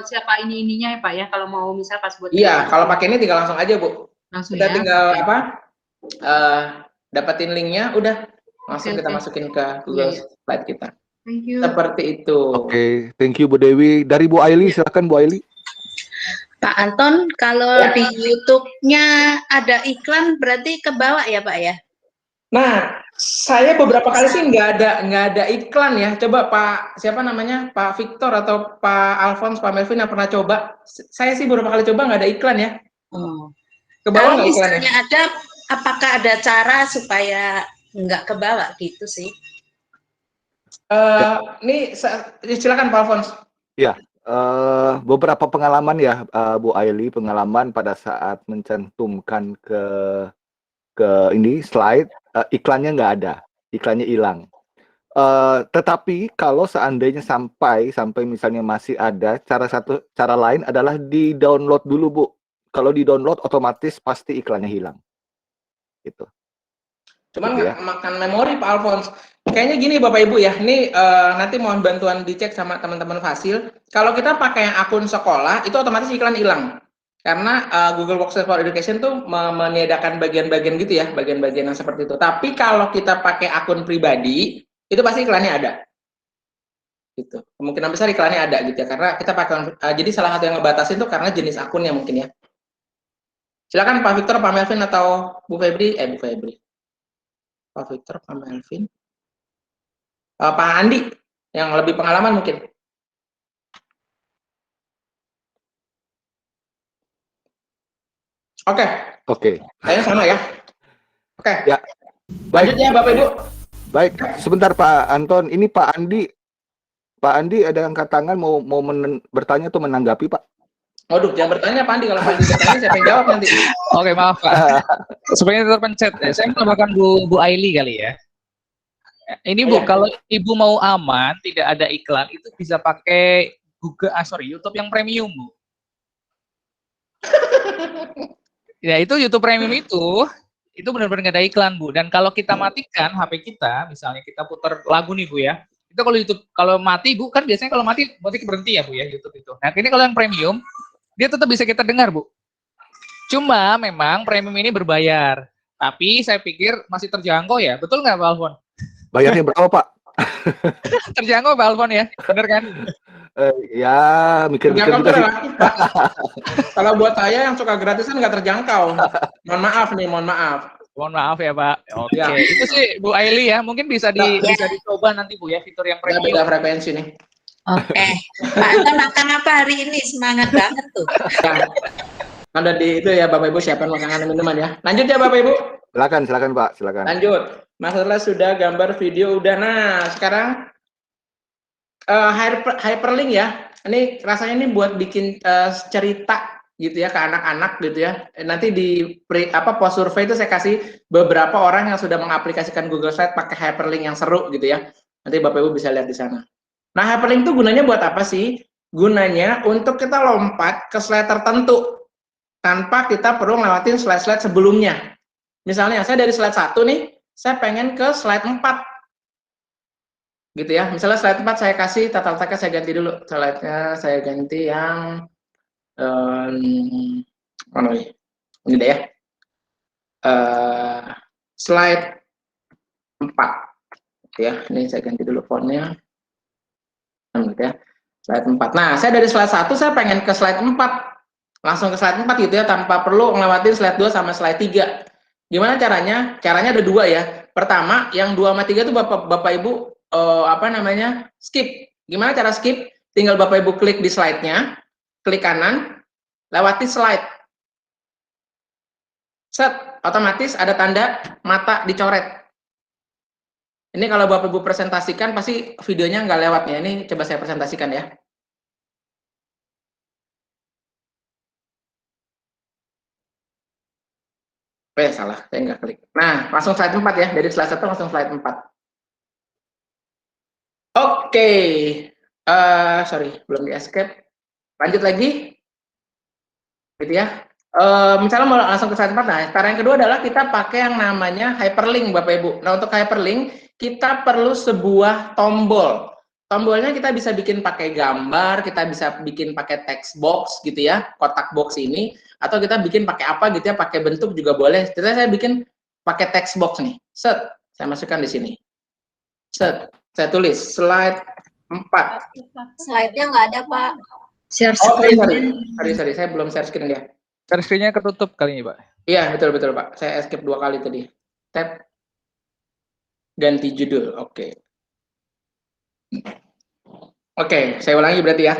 siapa ininya ya Pak ya, kalau mau misal pas buat. Iya, kalau pakai ini tinggal langsung aja Bu. Langsung Kita ya. tinggal apa? Dapetin linknya, udah langsung kita masukin ke Google Slide kita. Thank you. Seperti itu. Oke, thank you Bu Dewi. Dari Bu Aili, silakan Bu Aili. Pak Anton, kalau di YouTube-nya ada iklan berarti ke bawah ya Pak ya? Nah, saya beberapa kali sih nggak ada iklan ya. Coba Pak siapa namanya, Pak Victor atau Pak Alphonse, Pak Melvin yang pernah coba. Saya sih beberapa kali coba nggak ada iklan ya. Ke bawah nggak iklannya? Misalnya ada, apakah ada cara supaya nggak ke bawah gitu sih? Ini silakan Pak Alphonse. Ya, beberapa pengalaman ya Bu Aili, pengalaman pada saat mencantumkan ke ini slide, iklannya nggak ada, iklannya hilang. Tetapi kalau seandainya sampai misalnya masih ada, cara lain adalah di download dulu Bu. Kalau di download otomatis pasti iklannya hilang. Gitu. Cuman Gitu nggak makan memori Pak Alphonse. Kayaknya gini Bapak Ibu ya, ini nanti mohon bantuan dicek sama teman-teman Fasil. Kalau kita pakai akun sekolah, itu otomatis iklan hilang. Karena Google Workspace for Education tuh meniadakan bagian-bagian gitu ya, bagian-bagian yang seperti itu. Tapi kalau kita pakai akun pribadi, itu pasti iklannya ada. Gitu. Kemungkinan besar iklannya ada gitu ya, karena kita pakai. Jadi salah satu yang ngebatasin tuh karena jenis akunnya mungkin ya. Silakan Pak Victor, Pak Melvin atau Bu Febri, Bu Febri. Pak Victor, Pak Melvin. Pak Andi yang lebih pengalaman mungkin. Oke. Kayaknya sama ya. Oke. Ya. Baik. Lanjut ya Bapak Ibu. Baik, sebentar Pak Anton. Ini Pak Andi. Pak Andi ada angkat tangan mau bertanya atau menanggapi Pak? Waduh, jangan bertanya Pak Andi. Kalau Pak Andi bertanya saya pengen jawab nanti. Oke, maaf Pak. Sebenarnya terpencet. Saya menambahkan Bu Aili kali ya. Ini Bu, kalau Ibu mau aman, tidak ada iklan, itu bisa pakai YouTube yang premium Bu. Ya itu YouTube Premium itu benar-benar nggak ada iklan Bu. Dan kalau kita matikan HP kita, misalnya kita putar lagu nih Bu ya, itu kalau YouTube kalau mati Bu kan biasanya kalau mati berhenti ya Bu ya YouTube itu. Nah ini kalau yang premium dia tetap bisa kita dengar Bu. Cuma memang premium ini berbayar, tapi saya pikir masih terjangkau ya. Betul nggak Pak Alfon? Bayarnya berapa Pak? Terjangkau Pak Alfon ya, benar kan? Ya mikir-mikir juga sih. Kalau buat saya yang suka gratisan nggak terjangkau. Mohon maaf. Mohon maaf ya Pak. Oke, Ya. itu sih Bu Aili ya. Mungkin bisa dicoba nanti Bu ya fitur yang premium. Beda frekuensi nih. Oke. Pak Anton makan apa hari ini? Semangat banget tuh. Ada di itu ya Bapak Ibu siapkan makanan dan minuman ya. Lanjut ya Bapak Ibu. Silakan Pak, silakan. Lanjut. Masalah sudah, gambar, video udah. Nah sekarang hyperlink ya. Ini rasanya ini buat bikin cerita gitu ya ke anak-anak gitu ya. Nanti di post survei itu saya kasih beberapa orang yang sudah mengaplikasikan Google Slide pakai hyperlink yang seru gitu ya. Nanti Bapak Ibu bisa lihat di sana. Nah, hyperlink itu gunanya buat apa sih? Gunanya untuk kita lompat ke slide tertentu tanpa kita perlu ngelewatin slide-slide sebelumnya. Misalnya saya dari slide 1 nih, saya pengen ke slide 4. Gitu ya. Misalnya slide 4 saya kasih tata letaknya saya ganti dulu. Slide-nya saya ganti yang mana nih? Ini deh ya. Slide 4. Ya, ini saya ganti dulu fontnya. Gitu ya. Slide 4. Nah, saya dari slide 1 saya pengen ke slide 4. Langsung ke slide 4 gitu ya, tanpa perlu ngelewatin slide 2 sama slide 3. Gimana caranya? Caranya ada 2 ya. Pertama, yang 2 sama 3 itu Bapak Ibu apa namanya, skip. Gimana cara skip? Tinggal Bapak Ibu klik di slide-nya, klik kanan, lewati slide. Set, otomatis ada tanda mata dicoret. Ini kalau Bapak Ibu presentasikan pasti videonya nggak lewat ya. Ini coba saya presentasikan ya. Salah, saya nggak klik. Nah, langsung slide 4 ya. Dari slide 1 langsung slide 4. Oke. Sorry, belum di escape. Lanjut lagi. Gitu ya. Misalnya mau langsung ke slide 4. Nah, cara yang kedua adalah kita pakai yang namanya hyperlink, Bapak Ibu. Nah, untuk hyperlink, kita perlu sebuah tombol. Tombolnya kita bisa bikin pakai gambar, kita bisa bikin pakai text box gitu ya, kotak box ini, atau kita bikin pakai apa gitu ya, pakai bentuk juga boleh. Jadi saya bikin pakai text box nih. Set, saya masukkan di sini. Set, saya tulis slide 4. Slide-nya nggak ada, Pak. Share Oh, screen. sorry, saya belum share screen ya. Share screen-nya ketutup kali ini, Pak. Iya, betul Pak. Saya escape 2 kali tadi. Tab ganti judul. Oke. Oke, saya ulangi berarti ya.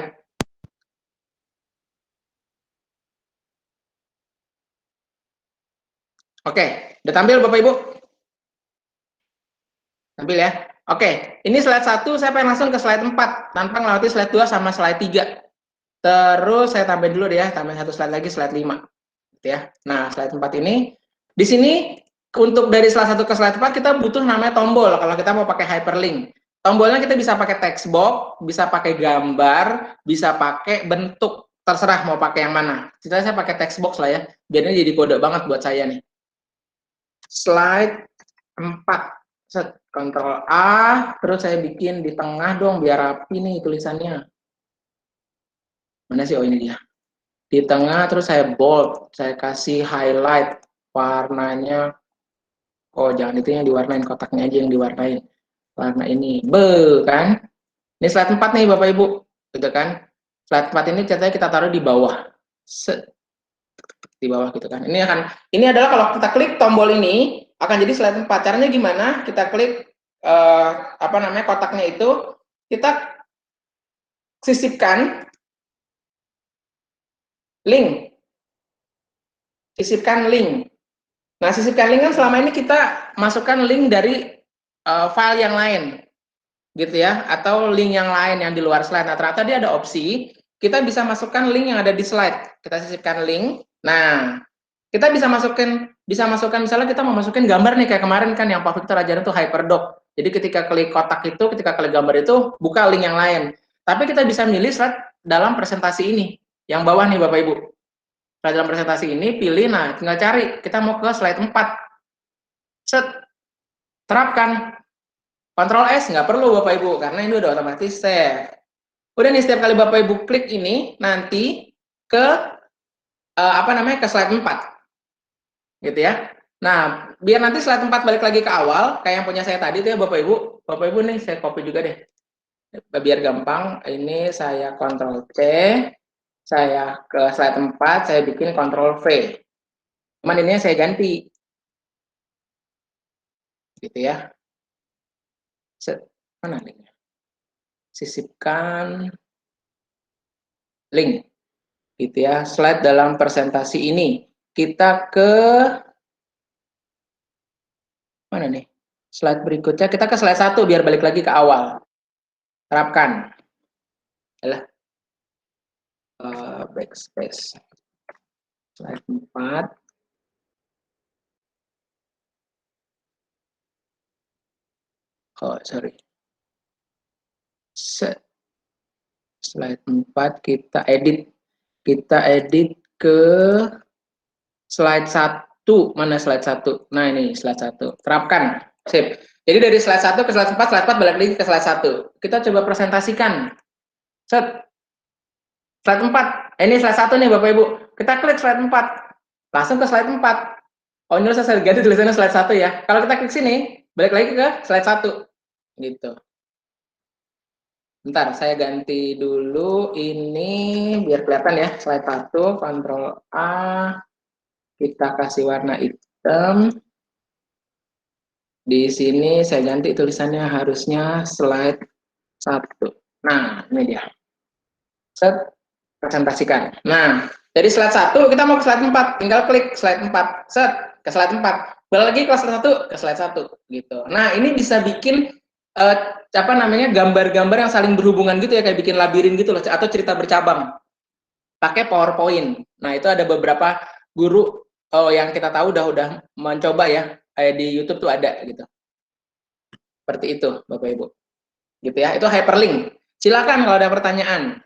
Oke, udah tampil Bapak Ibu? Tampil ya. Oke, ini slide 1 saya pengen langsung ke slide 4 tanpa melewati slide 2 sama slide 3. Terus saya tambahin dulu deh ya, tambahin 1 slide lagi, slide 5. Gitu ya. Nah, slide 4 ini di sini untuk dari slide 1 ke slide 4 kita butuh namanya tombol kalau kita mau pakai hyperlink. Tombolnya kita bisa pakai text box, bisa pakai gambar, bisa pakai bentuk, terserah mau pakai yang mana. Ceritanya saya pakai text box lah ya, biar ini jadi kode banget buat saya nih. Slide 4, set, Ctrl A, terus saya bikin di tengah dong biar rapi nih tulisannya. Mana sih? Oh ini dia. Di tengah terus saya bold, saya kasih highlight warnanya. Oh jangan itu yang diwarnain, kotaknya aja yang diwarnain. Warna ini, kan? Ini slide 4 nih Bapak Ibu, gitu kan? Slide 4 ini ceritanya kita taruh di bawah, di bawah gitu kan? Ini adalah kalau kita klik tombol ini akan jadi slide 4. Caranya gimana? Kita klik apa namanya kotaknya itu, kita sisipkan link, sisipkan link. Nah, sisipkan link kan selama ini kita masukkan link dari file yang lain, gitu ya, atau link yang lain yang di luar slide. Nah, ternyata dia ada opsi, kita bisa masukkan link yang ada di slide. Kita sisipkan link. Nah, kita bisa masukkan misalnya kita mau masukin gambar nih kayak kemarin kan yang Pak Victor ajarin tuh hyperdoc. Jadi ketika klik kotak itu, ketika klik gambar itu, buka link yang lain. Tapi kita bisa milih slide dalam presentasi ini. Yang bawah nih Bapak Ibu. Slide dalam presentasi ini, pilih, nah tinggal cari. Kita mau ke slide 4. Set. Terapkan. Ctrl S nggak perlu Bapak Ibu karena ini udah otomatis save. Udah nih setiap kali Bapak Ibu klik ini nanti ke ke slide 4. Gitu ya. Nah, biar nanti slide 4 balik lagi ke awal kayak yang punya saya tadi tuh ya Bapak Ibu. Bapak Ibu nih saya copy juga deh. Biar gampang, ini saya Ctrl C, saya ke slide 4, saya bikin Ctrl V. Cuman ini saya ganti. Gitu ya. Mana linknya? Sisipkan link, gitu ya. Slide dalam presentasi ini kita ke mana nih? Slide berikutnya kita ke slide 1 biar balik lagi ke awal. Terapkan. Backspace. Slide 4. Oh, sorry. Slide 4 kita edit. Kita edit ke slide 1. Mana slide 1? Nah, ini slide 1. Terapkan. Sip. Jadi dari slide 1 ke slide 4, slide 4 balik lagi ke slide 1. Kita coba presentasikan. Set. Slide 4. Ini slide 1 nih Bapak Ibu. Kita klik slide 4. Langsung ke slide 4. Oh, ini saya ganti tulisannya slide 1 ya. Kalau kita klik sini, balik lagi ke slide 1. Gitu. Bentar, saya ganti dulu ini biar kelihatan ya. Slide 1, Ctrl A. Kita kasih warna hitam. Di sini saya ganti tulisannya, harusnya slide 1. Nah, ini dia. Set, presentasikan. Nah, dari slide 1 kita mau ke slide 4, tinggal klik slide 4. Set, ke slide 4. Balik lagi ke slide 1, ke slide 1 gitu. Nah, ini bisa bikin apa namanya, gambar-gambar yang saling berhubungan gitu ya, kayak bikin labirin gitu loh, atau cerita bercabang. Pakai PowerPoint. Nah, itu ada beberapa guru yang kita tahu udah mencoba ya, kayak di YouTube tuh ada gitu. Seperti itu, Bapak Ibu. Gitu ya. Itu hyperlink. Silakan kalau ada pertanyaan.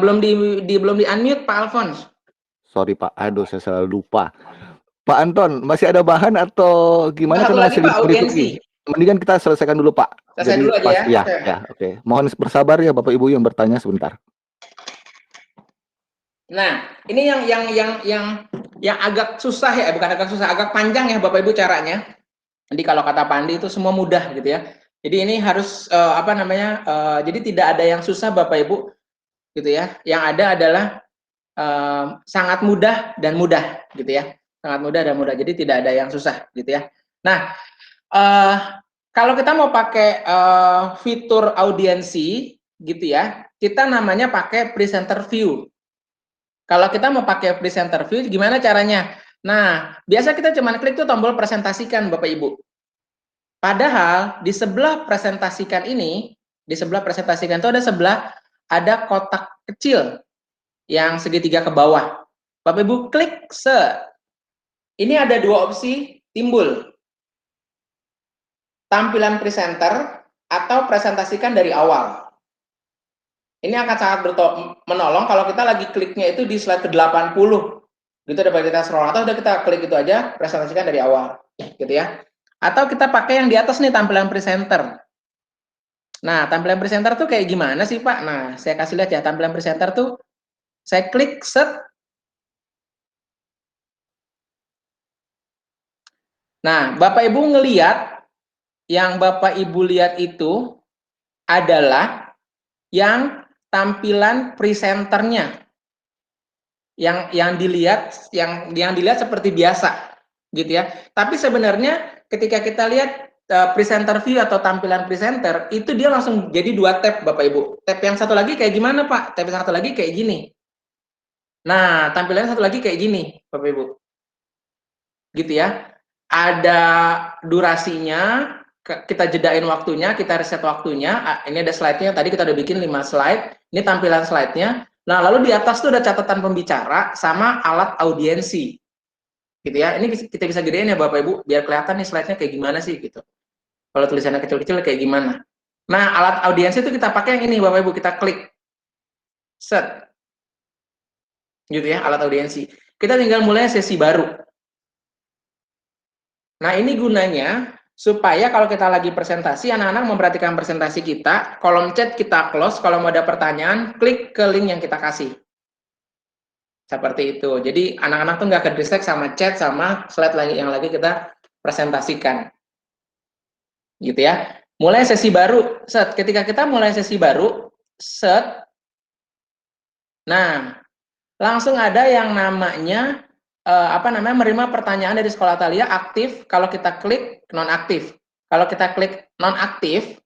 Belum di unmute Pak Alphonse. Sorry Pak, aduh saya selalu lupa. Pak Anton, masih ada bahan atau gimana? Satu Karena lagi masih Pak, audiensi. Mendingan kita selesaikan dulu Pak. Selesai dulu aja ya. Ya, oke. Mohon bersabar ya Bapak Ibu yang bertanya sebentar. Nah, ini yang agak susah ya, bukan agak susah, agak panjang ya Bapak Ibu caranya. Jadi kalau kata Pandi itu semua mudah gitu ya. Jadi ini harus apa namanya? Jadi tidak ada yang susah Bapak Ibu gitu ya. Yang ada adalah sangat mudah dan mudah gitu ya. Sangat mudah dan mudah. Jadi tidak ada yang susah gitu ya. Nah, kalau kita mau pakai fitur audiensi gitu ya, kita namanya pakai presenter view. Kalau kita mau pakai presenter view, gimana caranya? Nah, biasa kita cuma klik tuh tombol presentasikan, Bapak Ibu. Padahal di sebelah presentasikan ini, di sebelah presentasikan itu ada kotak kecil yang segitiga ke bawah. Bapak Ibu klik ini ada dua opsi timbul. Tampilan presenter atau presentasikan dari awal. Ini akan sangat menolong kalau kita lagi kliknya itu di slide ke-80. Gitu udah kita scroll, atau udah kita klik itu aja, presentasikan dari awal. Gitu ya. Atau kita pakai yang di atas nih, tampilan presenter. Nah, tampilan presenter tuh kayak gimana sih Pak? Nah, saya kasih lihat ya, tampilan presenter tuh, saya klik set. Nah, Bapak Ibu ngelihat, yang Bapak Ibu lihat itu adalah yang tampilan presenternya, yang dilihat seperti biasa gitu ya. Tapi sebenarnya ketika kita lihat presenter view atau tampilan presenter itu dia langsung jadi 2 tab Bapak Ibu. Tab yang satu lagi kayak gimana Pak? Tab yang satu lagi kayak gini. Nah, tampilannya satu lagi kayak gini Bapak Ibu. Gitu ya. Ada durasinya, kita jedain waktunya, kita reset waktunya. Ini ada slide-nya, tadi kita udah bikin 5 slide. Ini tampilan slide-nya. Nah, lalu di atas tuh ada catatan pembicara sama alat audiensi. Gitu ya. Ini kita bisa gedein ya Bapak Ibu, biar kelihatan nih slide-nya kayak gimana sih gitu. Kalau tulisannya kecil-kecil kayak gimana. Nah, alat audiensi itu kita pakai yang ini Bapak Ibu, kita klik. Set. Gitu ya, alat audiensi. Kita tinggal mulai sesi baru. Nah, ini gunanya supaya kalau kita lagi presentasi, anak-anak memperhatikan presentasi kita, kolom chat kita close, kalau mau ada pertanyaan, klik ke link yang kita kasih. Seperti itu. Jadi, anak-anak tuh nggak ke-distract sama chat, sama slide yang lagi kita presentasikan. Gitu ya. Mulai sesi baru, set. Ketika kita mulai sesi baru, set. Nah, langsung ada yang namanya menerima pertanyaan dari Sekolah Thalia aktif. Kalau kita klik nonaktif. Kalau kita klik nonaktif,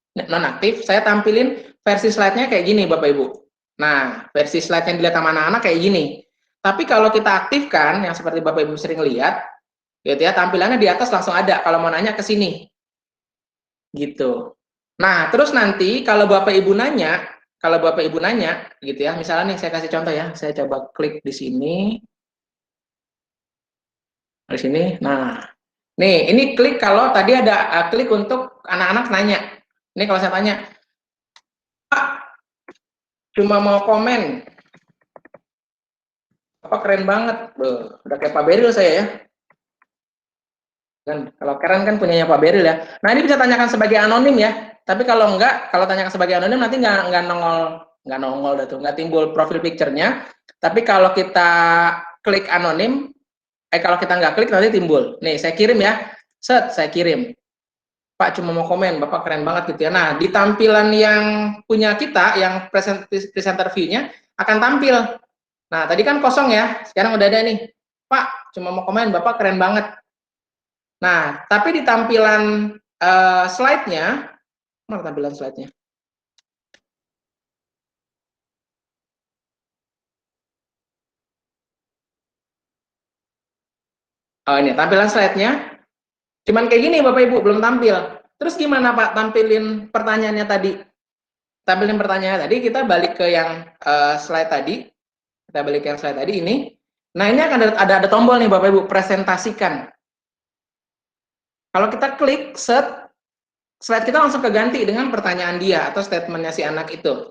saya tampilin versi slide-nya kayak gini Bapak Ibu. Nah, versi slide yang dilihat sama anak-anak kayak gini. Tapi kalau kita aktifkan, yang seperti Bapak Ibu sering lihat, gitu ya, tampilannya di atas langsung ada. Kalau mau nanya ke sini, gitu. Nah, terus nanti kalau Bapak Ibu nanya, gitu ya, misalnya nih saya kasih contoh ya, saya coba klik di sini. Di sini. Nah, nih ini klik kalau tadi ada klik untuk anak-anak nanya. Ini kalau saya tanya, Pak, cuma mau komen. Apa keren banget. Udah kayak Pak Beril saya ya. Kan kalau keren kan punyanya Pak Beril ya. Nah, ini bisa tanyakan sebagai anonim ya. Tapi kalau enggak, kalau tanyakan sebagai anonim nanti nggak nongol nggak timbul profil picture-nya. Tapi kalau kita klik anonim, kalau kita nggak klik nanti timbul. Nih, saya kirim ya. Set, saya kirim. Pak cuma mau komen, Bapak keren banget gitu ya. Nah, di tampilan yang punya kita, yang presenter view-nya akan tampil. Nah, tadi kan kosong ya, sekarang udah ada nih. Pak, cuma mau komen, Bapak keren banget. Nah, tapi di tampilan slide-nya, mana tampilan slide-nya? Oh, ini tampilan slide-nya. Cuman kayak gini Bapak Ibu, belum tampil. Terus gimana Pak tampilin pertanyaannya tadi? Tampilin pertanyaannya tadi, kita balik ke yang slide tadi. Kita balik ke yang slide tadi ini. Nah, ini akan ada tombol nih Bapak Ibu, presentasikan. Kalau kita klik set, slide kita langsung keganti dengan pertanyaan dia atau statementnya si anak itu.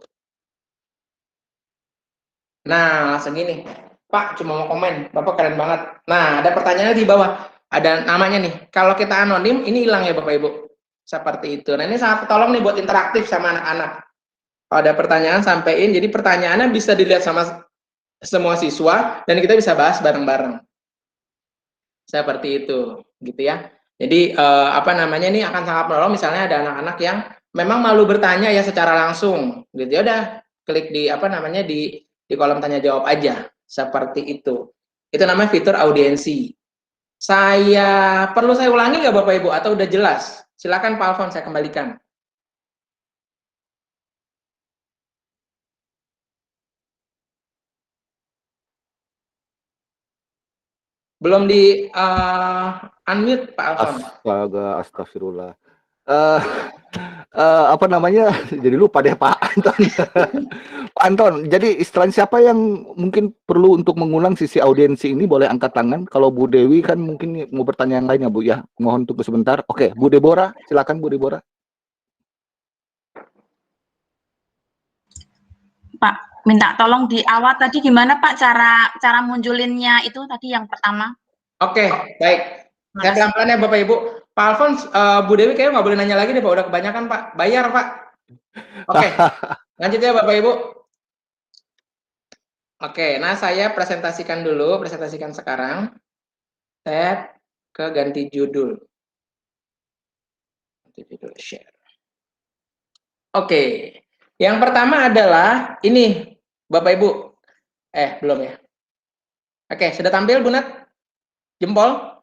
Nah, langsung gini. Pak, cuma mau komen, Bapak keren banget. Nah, ada pertanyaannya di bawah. Ada namanya nih. Kalau kita anonim, ini hilang ya Bapak Ibu. Seperti itu. Nah, ini sangat tolong nih buat interaktif sama anak-anak. Kalau ada pertanyaan, sampaikan. Jadi pertanyaannya bisa dilihat sama semua siswa dan kita bisa bahas bareng-bareng. Seperti itu, gitu ya. Jadi apa namanya ini akan sangat menolong misalnya ada anak-anak yang memang malu bertanya ya secara langsung, gitu ya. Udah klik di apa namanya di kolom tanya jawab aja, seperti itu. Itu namanya fitur audiensi. Perlu saya ulangi nggak Bapak Ibu atau udah jelas? Silakan Pak Alfon, saya kembalikan. Belum di unmute Pak Alfon. Astaga, astagfirullah. Apa namanya? Jadi lupa deh Pak Anton. Pak Anton, jadi istilahnya siapa yang mungkin perlu untuk mengulang sisi audiensi ini boleh angkat tangan. Kalau Bu Dewi kan mungkin mau bertanya yang lainnya Bu ya. Mohon tunggu sebentar. Oke, Bu Deborah, silakan Bu Deborah. Pak, minta tolong di awal tadi gimana Pak cara munculinnya itu tadi yang pertama? Oke, baik. Saya pelan-pelan ya Bapak Ibu. Pak Alfons, Bu Dewi kayaknya nggak boleh nanya lagi deh Pak, udah kebanyakan Pak. Bayar Pak. Oke, lanjut ya Bapak Ibu. Oke, nah saya presentasikan dulu, presentasikan sekarang. Saya ke ganti judul. Ganti judul share. Oke, yang pertama adalah ini Bapak Ibu. Belum ya. Oke, sudah tampil Bu Nat? Jempol?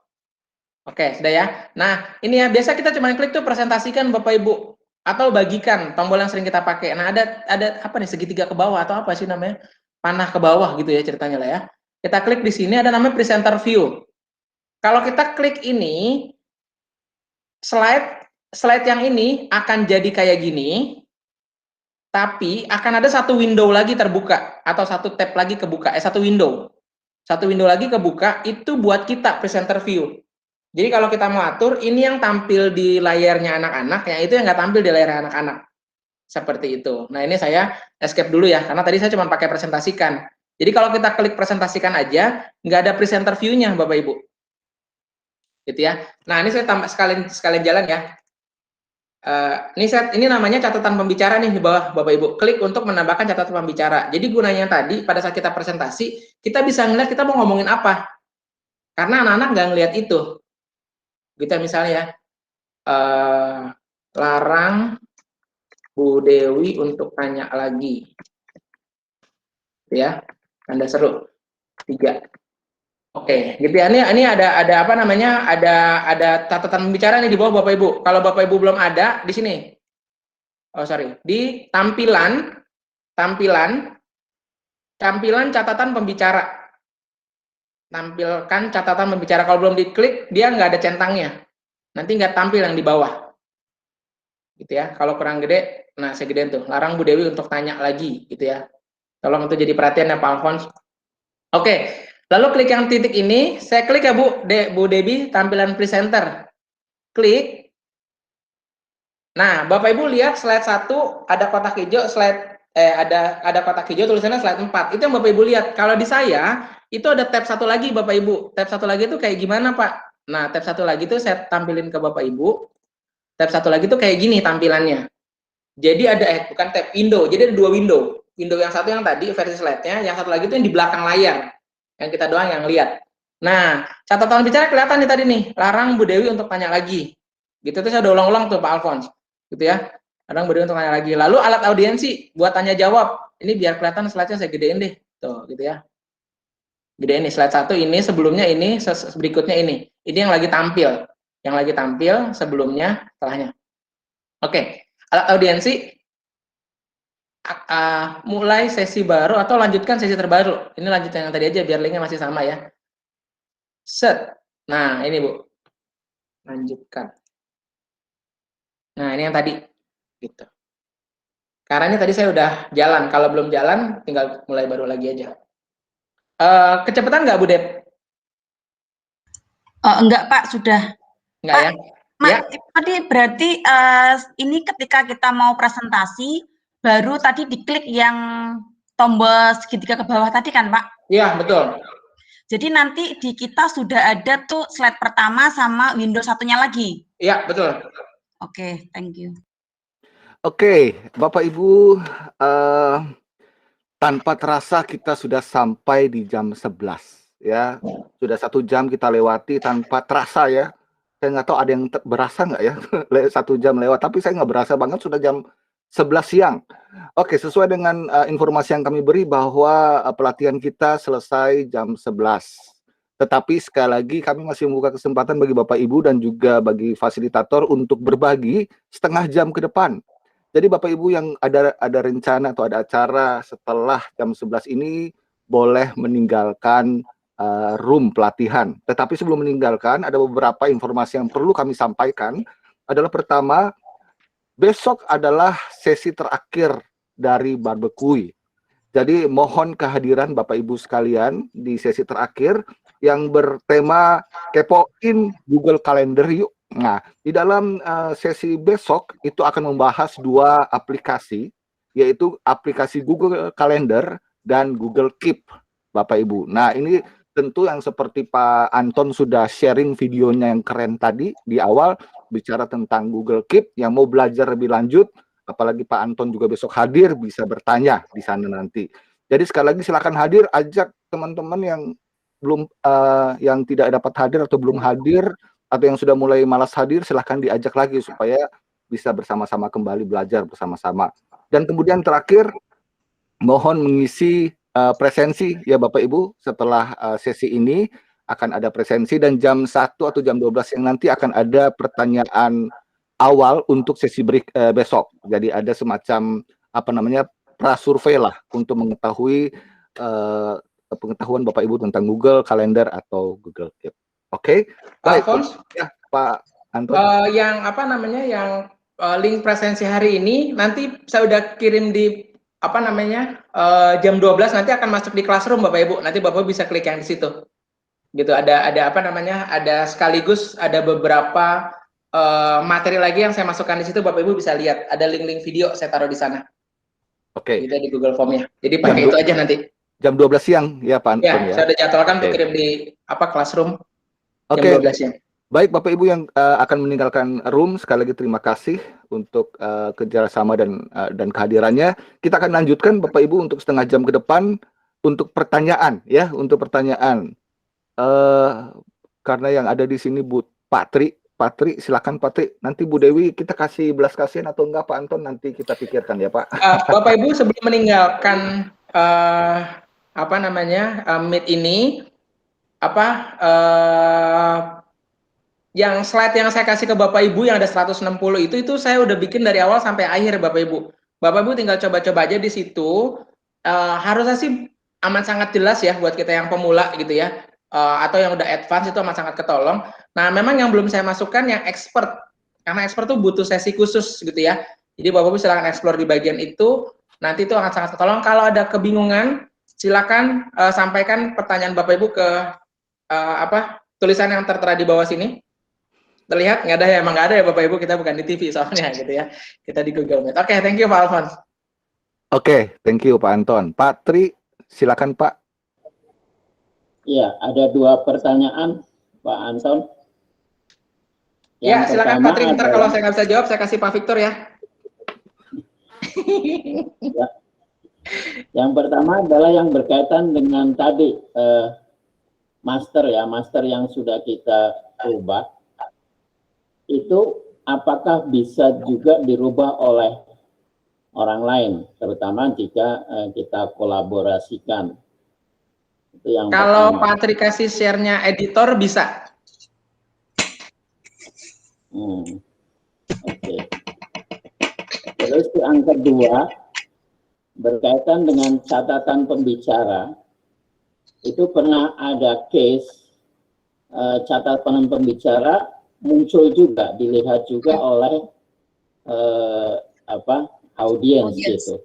Oke, sudah ya. Nah, ini ya, biasa kita cuma klik tuh presentasikan Bapak Ibu atau bagikan, tombol yang sering kita pakai. Nah, ada apa nih segitiga ke bawah atau apa sih namanya? Panah ke bawah gitu ya ceritanya lah ya. Kita klik di sini ada namanya presenter view. Kalau kita klik ini slide yang ini akan jadi kayak gini. Tapi akan ada satu window lagi terbuka atau satu tab lagi kebuka, satu window. Satu window lagi kebuka itu buat kita presenter view. Jadi kalau kita mau atur, ini yang tampil di layarnya anak-anak, yang itu yang nggak tampil di layar anak-anak. Seperti itu. Nah ini saya escape dulu ya, karena tadi saya cuma pakai presentasikan. Jadi kalau kita klik presentasikan aja, nggak ada presenter view-nya Bapak Ibu. Gitu ya. Nah ini saya tambah sekalian jalan ya. Ini namanya catatan pembicara nih di bawah Bapak Ibu. Klik untuk menambahkan catatan pembicara. Jadi gunanya tadi pada saat kita presentasi, kita bisa ngeliat kita mau ngomongin apa. Karena anak-anak nggak ngeliat itu. Gitu misalnya larang Bu Dewi untuk tanya lagi. Ya, Anda seru. 3. Oke, gitu ya. Ini ada apa namanya? Ada catatan pembicara nih di bawah Bapak Ibu. Kalau Bapak Ibu belum ada di sini. Oh, sorry. Di tampilan catatan pembicara. Tampilkan catatan pembicara. Kalau belum diklik, dia nggak ada centangnya. Nanti nggak tampil yang di bawah. Gitu ya. Kalau kurang gede, nah segedean tuh. Larang Bu Dewi untuk tanya lagi, gitu ya. Tolong itu jadi perhatian ya Pak Alfons. Oke. Lalu klik yang titik ini, saya klik ya Bu Dewi, tampilan presenter. Klik. Nah, Bapak Ibu lihat slide 1 ada kotak hijau, ada kotak hijau tulisannya slide 4. Itu yang Bapak Ibu lihat. Kalau di saya, itu ada tab 1 lagi Bapak Ibu. Tab 1 lagi itu kayak gimana Pak? Nah, tab 1 lagi itu saya tampilin ke Bapak Ibu. Tab 1 lagi itu kayak gini tampilannya. Jadi ada bukan tab window, jadi ada 2 window. Window yang satu yang tadi versi slide-nya, yang satu lagi itu yang di belakang layar. Yang kita doang yang lihat. Nah, catatan bicara kelihatan nih tadi nih, larang Bu Dewi untuk tanya lagi. Gitu tuh saya udah ulang-ulang tuh Pak Alfons. Gitu ya. Larang Bu Dewi untuk tanya lagi. Lalu alat audiensi buat tanya jawab. Ini biar kelihatan slide-nya saya gedein deh. Tuh, gitu ya. Gede ini slide 1 ini, sebelumnya ini, berikutnya ini. Ini yang lagi tampil. Yang lagi tampil sebelumnya, setelahnya. Oke, alat audiensi mulai sesi baru atau lanjutkan sesi terbaru. Ini lanjutan yang tadi aja biar linknya masih sama ya. Set. Nah, ini Bu. Lanjutkan. Nah, ini yang tadi. Gitu. Karena ini tadi saya udah jalan. Kalau belum jalan, tinggal mulai baru lagi aja. Kecepatan nggak Bu Dep? Enggak Pak, sudah. Enggak ya? Ya. Tadi berarti ini ketika kita mau presentasi, baru tadi diklik yang tombol segitiga ke bawah tadi kan Pak? Iya, betul. Jadi nanti di kita sudah ada tuh slide pertama sama Windows satunya lagi? Iya, betul. Oke, thank you. Oke, Bapak Ibu, tanpa terasa kita sudah sampai di jam 11 ya. Sudah 1 jam kita lewati tanpa terasa ya. Saya nggak tahu ada yang berasa nggak ya 1 jam lewat, tapi saya nggak berasa banget sudah jam 11 siang. Oke, sesuai dengan informasi yang kami beri bahwa pelatihan kita selesai jam 11. Tetapi sekali lagi kami masih membuka kesempatan bagi Bapak Ibu dan juga bagi fasilitator untuk berbagi setengah jam ke depan. Jadi Bapak Ibu yang ada rencana atau ada acara setelah jam 11 ini boleh meninggalkan room pelatihan. Tetapi sebelum meninggalkan ada beberapa informasi yang perlu kami sampaikan. Adalah pertama, besok adalah sesi terakhir dari barbekui. Jadi mohon kehadiran Bapak Ibu sekalian di sesi terakhir yang bertema kepoin Google Calendar yuk. Nah, di dalam sesi besok itu akan membahas 2 aplikasi, yaitu aplikasi Google Calendar dan Google Keep, Bapak Ibu. Nah, ini tentu yang seperti Pak Anton sudah sharing videonya yang keren tadi di awal, bicara tentang Google Keep. Yang mau belajar lebih lanjut, apalagi Pak Anton juga besok hadir, bisa bertanya di sana nanti. Jadi sekali lagi silakan hadir, ajak teman-teman yang belum yang tidak dapat hadir atau belum hadir, atau yang sudah mulai malas hadir, silahkan diajak lagi supaya bisa bersama-sama kembali belajar bersama-sama. Dan kemudian terakhir, mohon mengisi presensi ya Bapak Ibu. Setelah sesi ini akan ada presensi, dan jam 1 atau jam 12 yang nanti akan ada pertanyaan awal untuk sesi besok. Jadi ada semacam prasurvei lah untuk mengetahui pengetahuan Bapak Ibu tentang Google Calendar atau Google Keep. Oke, baik. Alphonse, ya Pak Anton. Yang link presensi hari ini nanti saya udah kirim di jam 12 nanti akan masuk di Classroom Bapak Ibu. Nanti Bapak bisa klik yang di situ. Gitu, ada sekaligus ada beberapa materi lagi yang saya masukkan di situ, Bapak Ibu bisa lihat. Ada link-link video saya taruh di sana. Oke. Gitu di Google Form-nya. Jadi pakai itu aja nanti. Jam 12 siang ya Pak Anton ya. Saya udah jadwalkan untuk kirim di Classroom. Jam 12 siang. Baik Bapak Ibu yang akan meninggalkan room, sekali lagi terima kasih untuk kerjasama dan kehadirannya. Kita akan lanjutkan Bapak Ibu untuk setengah jam ke depan untuk pertanyaan ya, untuk pertanyaan. Karena yang ada di sini Bu Patri, silakan Patri. Nanti Bu Dewi kita kasih belas kasihan atau enggak Pak Anton, nanti kita pikirkan ya Pak. Bapak Ibu sebelum meninggalkan Meet ini, yang slide yang saya kasih ke Bapak Ibu yang ada 160 itu saya udah bikin dari awal sampai akhir Bapak Ibu. Bapak Ibu tinggal coba-coba aja di situ. Harusnya sih amat sangat jelas ya buat kita yang pemula gitu ya. Atau yang udah advance itu amat sangat ketolong. Nah, memang yang belum saya masukkan yang expert. Karena expert tuh butuh sesi khusus gitu ya. Jadi Bapak Ibu silakan explore di bagian itu. Nanti itu akan sangat ketolong. Kalau ada kebingungan, silakan sampaikan pertanyaan Bapak Ibu ke tulisan yang tertera di bawah sini. Terlihat nggak ada ya? Emang nggak ada ya Bapak Ibu, kita bukan di TV soalnya gitu ya. Kita di Google Meet. Oke, thank you Pak Alphonse. Oke, thank you Pak Anton. Pak Tri, silakan Pak. Iya, ada 2 pertanyaan Pak Anton. Ya, silakan Pak Tri. Ntar kalau saya nggak bisa jawab, saya kasih Pak Victor ya. Ya. Yang pertama adalah yang berkaitan dengan tadi master yang sudah kita ubah. Itu apakah bisa juga dirubah oleh orang lain, terutama jika kita kolaborasikan. Itu yang Kalau pertama. Patri kasih share-nya editor bisa. Oke. Terus yang kedua, berkaitan dengan catatan pembicara, itu pernah ada case catatan pembicara muncul juga, dilihat juga oleh audiens gitu.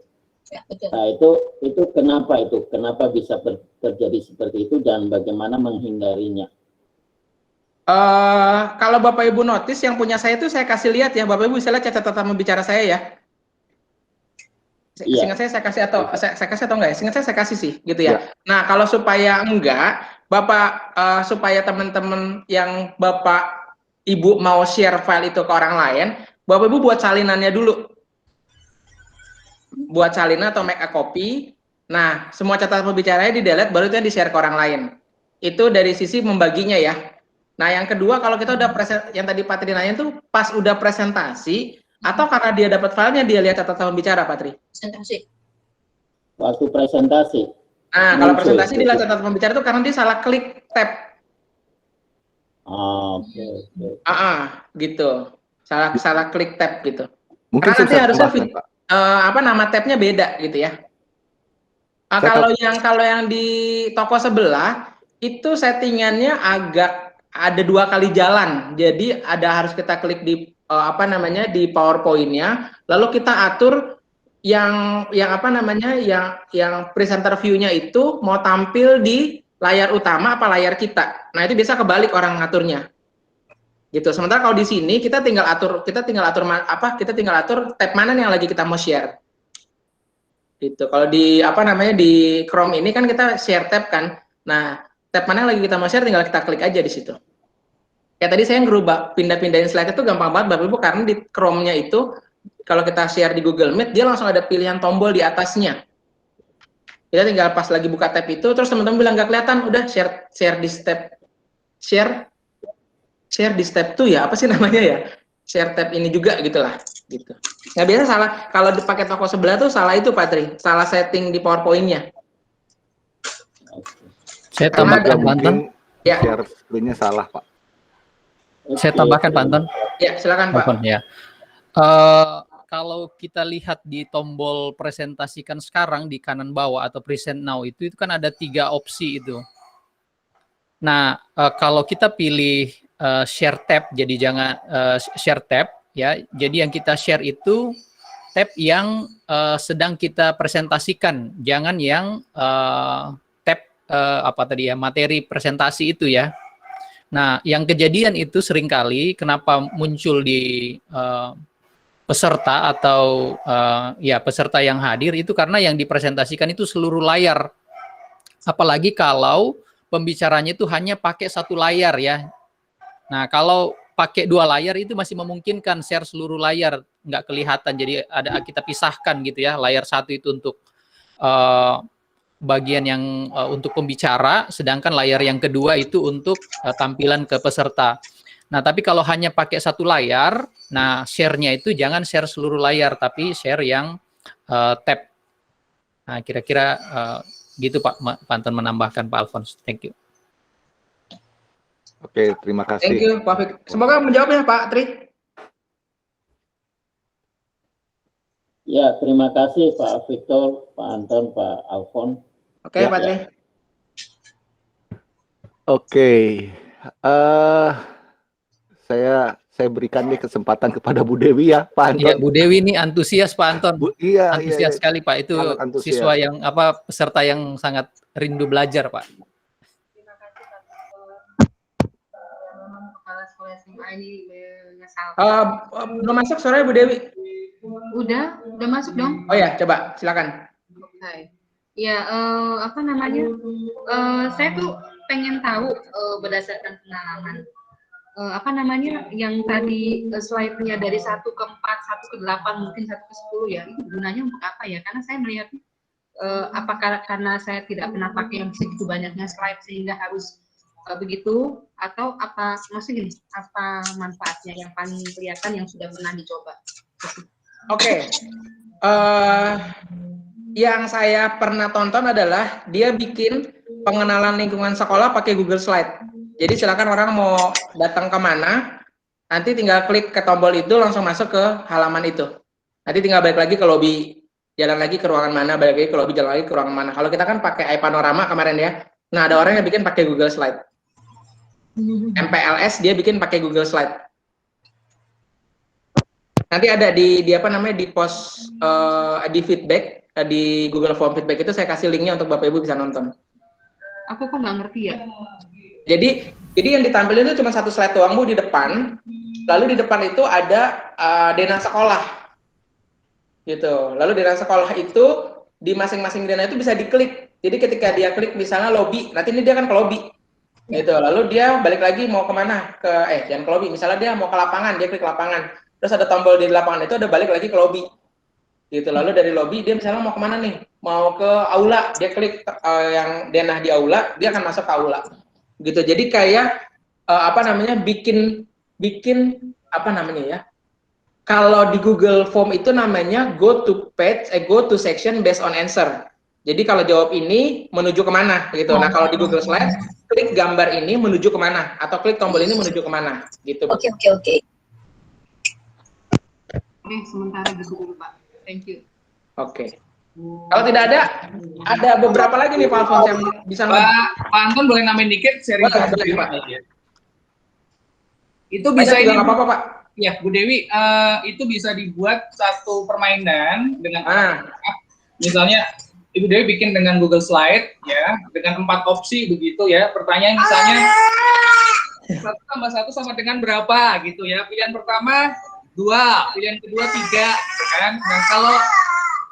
Ya, betul. Nah itu kenapa bisa terjadi seperti itu dan bagaimana menghindarinya? Kalau Bapak Ibu notice yang punya saya itu saya kasih lihat ya, Bapak Ibu bisa lihat catatan pembicara saya ya. Iya. Seingat saya kasih atau saya kasih atau enggak ya? Seingat saya kasih sih gitu ya. Ya. Nah, kalau supaya enggak, Bapak supaya teman-teman yang Bapak Ibu mau share file itu ke orang lain, Bapak Ibu buat salinannya dulu. Buat salinan atau make a copy. Nah, semua catatan pembicaranya di-delete baru itu di-share ke orang lain. Itu dari sisi membaginya ya. Nah, yang kedua kalau kita udah yang tadi Patri nanya tuh pas udah presentasi atau karena dia dapat filenya dia lihat catatan pembicara, Patri? Presentasi. Waktu presentasi. Nah, kalau presentasi dia lihat catatan pembicara itu karena dia salah klik tab. Oke. Gitu. Salah klik tab gitu. Mungkin karena nanti harusnya Pak. nama tabnya beda gitu ya. Kalau yang di toko sebelah itu settingannya agak ada 2 kali jalan. Jadi harus kita klik di di PowerPoint-nya, lalu kita atur yang presenter view-nya itu mau tampil di layar utama apa layar kita. Nah, itu biasa kebalik orang ngaturnya. Gitu. Sementara kalau di sini kita tinggal atur tab mana yang lagi kita mau share. Gitu. Kalau di di Chrome ini kan kita share tab kan. Nah, tab mana yang lagi kita mau share tinggal kita klik aja di situ. Kayak tadi saya ngerubah pindah-pindahin slide itu gampang banget Bapak Ibu karena di Chrome-nya itu kalau kita share di Google Meet dia langsung ada pilihan tombol di atasnya. Kita tinggal pas lagi buka tab itu terus teman-teman bilang nggak kelihatan, udah share di step share di step 2 ya, apa sih namanya ya? Share tab ini juga gitulah, gitu. Nggak biasa salah kalau dipakai toko sebelah tuh salah itu Patri, salah setting di PowerPoint-nya. Saya tambahkan Pak Anton. Ya. Share screen-nya salah, Pak. Saya tambahkan Pak Anton. Ya, silakan Pak. Ya. Kalau kita lihat di tombol presentasikan sekarang di kanan bawah atau present now itu kan ada 3 opsi itu. Nah, kalau kita pilih share tab, jadi jangan share tab ya. Jadi yang kita share itu tab yang sedang kita presentasikan, jangan yang tab materi presentasi itu ya. Nah, yang kejadian itu seringkali kenapa muncul di peserta atau peserta yang hadir itu karena yang dipresentasikan itu seluruh layar. Apalagi kalau pembicaranya itu hanya pakai 1 layar ya. Nah, kalau pakai 2 layar itu masih memungkinkan share seluruh layar, nggak kelihatan. Jadi kita pisahkan gitu ya, layar 1 itu untuk bagian yang untuk pembicara, sedangkan layar yang kedua itu untuk tampilan ke peserta. Nah, tapi kalau hanya pakai 1 layar, nah share-nya itu jangan share seluruh layar, tapi share yang tab. Nah, kira-kira gitu Pak Anton menambahkan Pak Alphonse. Thank you. Oke, terima kasih. Thank you Pak Fik. Semoga menjawab ya Pak Tri. Ya, terima kasih Pak Victor, Pak Anton, Pak Alphonse. Oke, Pak Tri. Oke. Saya berikan nih kesempatan kepada Bu Dewi ya, Pak Anton. Iya, Bu Dewi ini antusias Pak Anton. Antusias sekali Pak. Itu siswa yang peserta yang sangat rindu belajar Pak. Terima kasih Pak Kepala Sekolah SMA ini belum masuk suaranya Bu Dewi. Udah masuk dong. Oh ya, coba silakan. Oke. Ya, saya tuh pengen tahu berdasarkan pengalaman. Yang tadi slide-nya dari 1 ke 4, 1 ke 8, mungkin 1 ke 10 ya, itu gunanya untuk apa ya? Karena saya melihat apakah karena saya tidak pernah pakai yang segitu banyaknya slide sehingga harus begitu, atau apa, maksudnya gini, apa manfaatnya yang paling kelihatan yang sudah pernah dicoba? Oke. Yang saya pernah tonton adalah dia bikin pengenalan lingkungan sekolah pakai Google Slide. Jadi silakan orang mau datang ke mana, nanti tinggal klik ke tombol itu langsung masuk ke halaman itu. Nanti tinggal balik lagi ke lobby, jalan lagi ke ruangan mana, balik lagi ke lobby, jalan lagi ke ruangan mana. Kalau kita kan pakai iPanorama kemarin ya. Nah, ada orang yang bikin pakai Google Slide. MPLS dia bikin pakai Google Slide. Nanti ada di apa namanya di post di feedback di Google Form feedback itu saya kasih linknya untuk Bapak Ibu bisa nonton. Aku kok nggak ngerti ya. Jadi yang ditampilin itu cuma satu slide doang Bu di depan. Lalu di depan itu ada denah sekolah. Gitu. Lalu denah sekolah itu di masing-masing denah itu bisa diklik. Jadi ketika dia klik misalnya lobby, nanti ini dia kan ke lobby. Gitu. Lalu dia balik lagi mau kemana? Jangan ke lobby. Misalnya dia mau ke lapangan, dia klik lapangan. Terus ada tombol di lapangan itu ada balik lagi ke lobby. Gitu. Lalu dari lobby dia misalnya mau kemana nih? Mau ke aula, dia klik yang denah di aula, dia akan masuk ke aula. Gitu. Jadi kayak bikin apa namanya ya? Kalau di Google Form itu namanya go to section based on answer. Jadi kalau jawab ini menuju kemana gitu. Nah kalau di Google Slide klik gambar ini menuju kemana atau klik tombol ini menuju kemana gitu. Oke. Sementara gitu dulu Pak. Thank you. Oke. Kalau tidak ada beberapa lagi nih Pak Alfons yang bisa Pak Anton boleh nambahin dikit sharing Pak. Itu bisa ini nggak apa-apa Pak. Ya, Bu Dewi, itu bisa dibuat satu permainan dengan misalnya Ibu Dewi bikin dengan Google Slide ya, dengan 4 opsi begitu ya. Pertanyaan misalnya 1 tambah 1 sama dengan berapa gitu ya. Pilihan pertama 2, pilihan kedua 3 kan. Nah,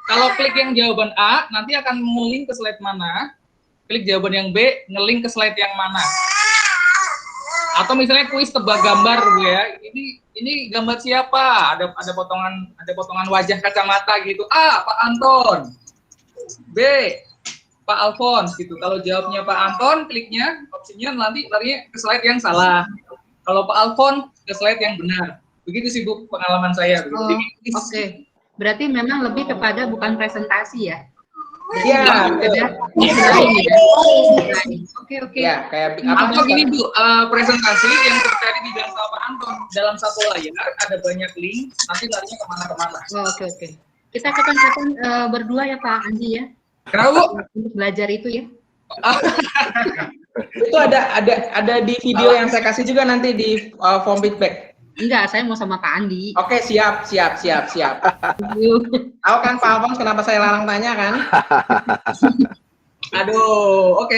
kalau klik yang jawaban A nanti akan ngeling ke slide mana? Klik jawaban yang B ngeling ke slide yang mana? Atau misalnya kuis tebak gambar ya. Ini gambar siapa? Ada potongan wajah kacamata gitu. A, Pak Anton. B, Pak Alfons gitu. Kalau jawabnya Pak Anton, kliknya opsinya nanti larinya ke slide yang salah. Kalau Pak Alfons ke slide yang benar. Begitu sih Bu pengalaman saya. Oke. Berarti memang lebih kepada bukan presentasi ya. Iya, Oke. Ya, kayak atau gini Bu, presentasi yang terjadi di dalam Pak Anton dalam satu layar ada banyak link, nanti larinya kemana-kemana. Oke. Kita kapan-kapan berdua ya Pak Andi ya. Kenapa Bu? Untuk belajar itu ya. Itu ada di video yang saya kasih juga nanti di form feedback. Enggak, saya mau sama Pak Andi. Oke, siap. Tahu kan Pak Alfons kenapa saya larang tanya kan? Aduh, oke.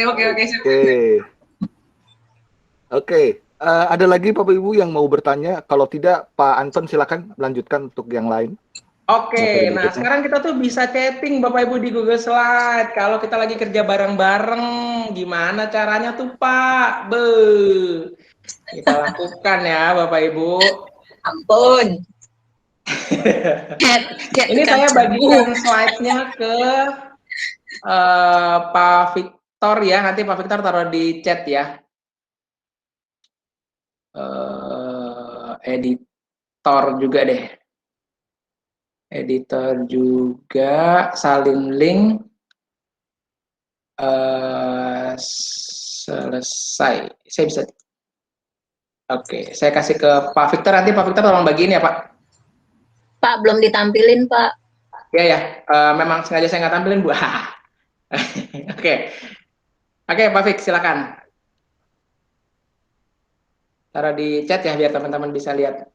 Oke. Ada lagi Bapak Ibu yang mau bertanya? Kalau tidak, Pak Anton silakan melanjutkan untuk yang lain. Oke, nah sekarang kita tuh bisa chatting Bapak Ibu di Google Slide. Kalau kita lagi kerja bareng-bareng, gimana caranya tuh Pak? Kita lakukan ya Bapak Ibu. Ampun. Ini saya bagikan slide-nya ke Pak Victor ya. Nanti Pak Victor taruh di chat ya. Editor juga deh. Editor juga, salin link. Selesai. Saya bisa. Oke, saya kasih ke Pak Victor, nanti Pak Victor tolong bagiin ya Pak. Pak, belum ditampilin Pak. Ya, memang sengaja saya nggak tampilin Bu. Oke, Pak Vic, silakan. Taruh di chat ya biar teman-teman bisa lihat.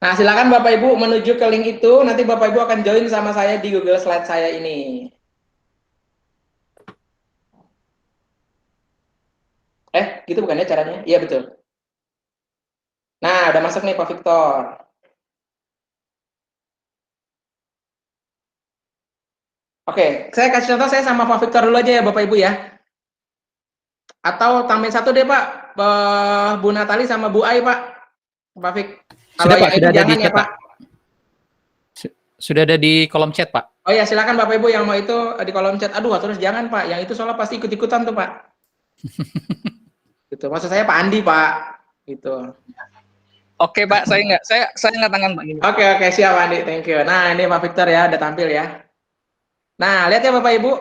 Nah, silakan Bapak Ibu menuju ke link itu, nanti Bapak Ibu akan join sama saya di Google Slide saya ini. Gitu bukan ya caranya? Iya, betul. Nah, udah masuk nih Pak Victor. Oke, saya kasih contoh saya sama Pak Victor dulu aja ya Bapak Ibu ya. Atau tambahin satu deh Pak, Bu Natali sama Bu Ai Pak. Pak Vic. Sudah Pak, sudah ada di ya, chat Pak. Sudah ada di kolom chat Pak. Oh ya, silakan Bapak Ibu yang mau itu di kolom chat. Aduh, terus jangan Pak, yang itu soalnya pasti ikut-ikutan tuh Pak. Gitu. Maksud saya Pak Andi Pak. Gitu. Oke Pak, saya nggak tangan Pak. Oke, siap Pak Andi, thank you. Nah ini Pak Victor ya, udah tampil ya. Nah lihat ya Bapak Ibu,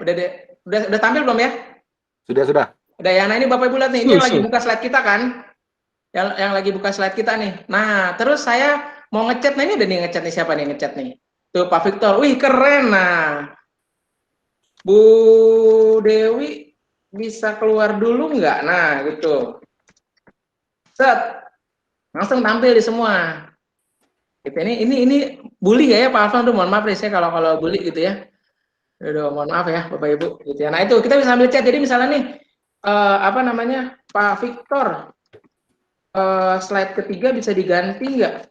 udah deh. Udah tampil belum ya? Sudah. Udah ya. Nah ini Bapak Ibu lihat nih, ini yang lagi buka slide kita kan? Yang lagi buka slide kita nih. Nah, terus saya mau ngechat. Nah ini udah nih ngechat nih, siapa nih ngechat nih? Tuh Pak Victor. Wih, keren. Nah, Bu Dewi bisa keluar dulu nggak? Nah, gitu. Set. Langsung tampil di semua. Gitu. Ini bully ya Pak Alvan tuh, mohon maaf ya saya kalau bully gitu ya. Aduh, mohon maaf ya Bapak Ibu gitu ya. Nah, itu kita bisa ambil chat. Jadi misalnya nih apa namanya? Pak Victor, slide ketiga bisa diganti nggak?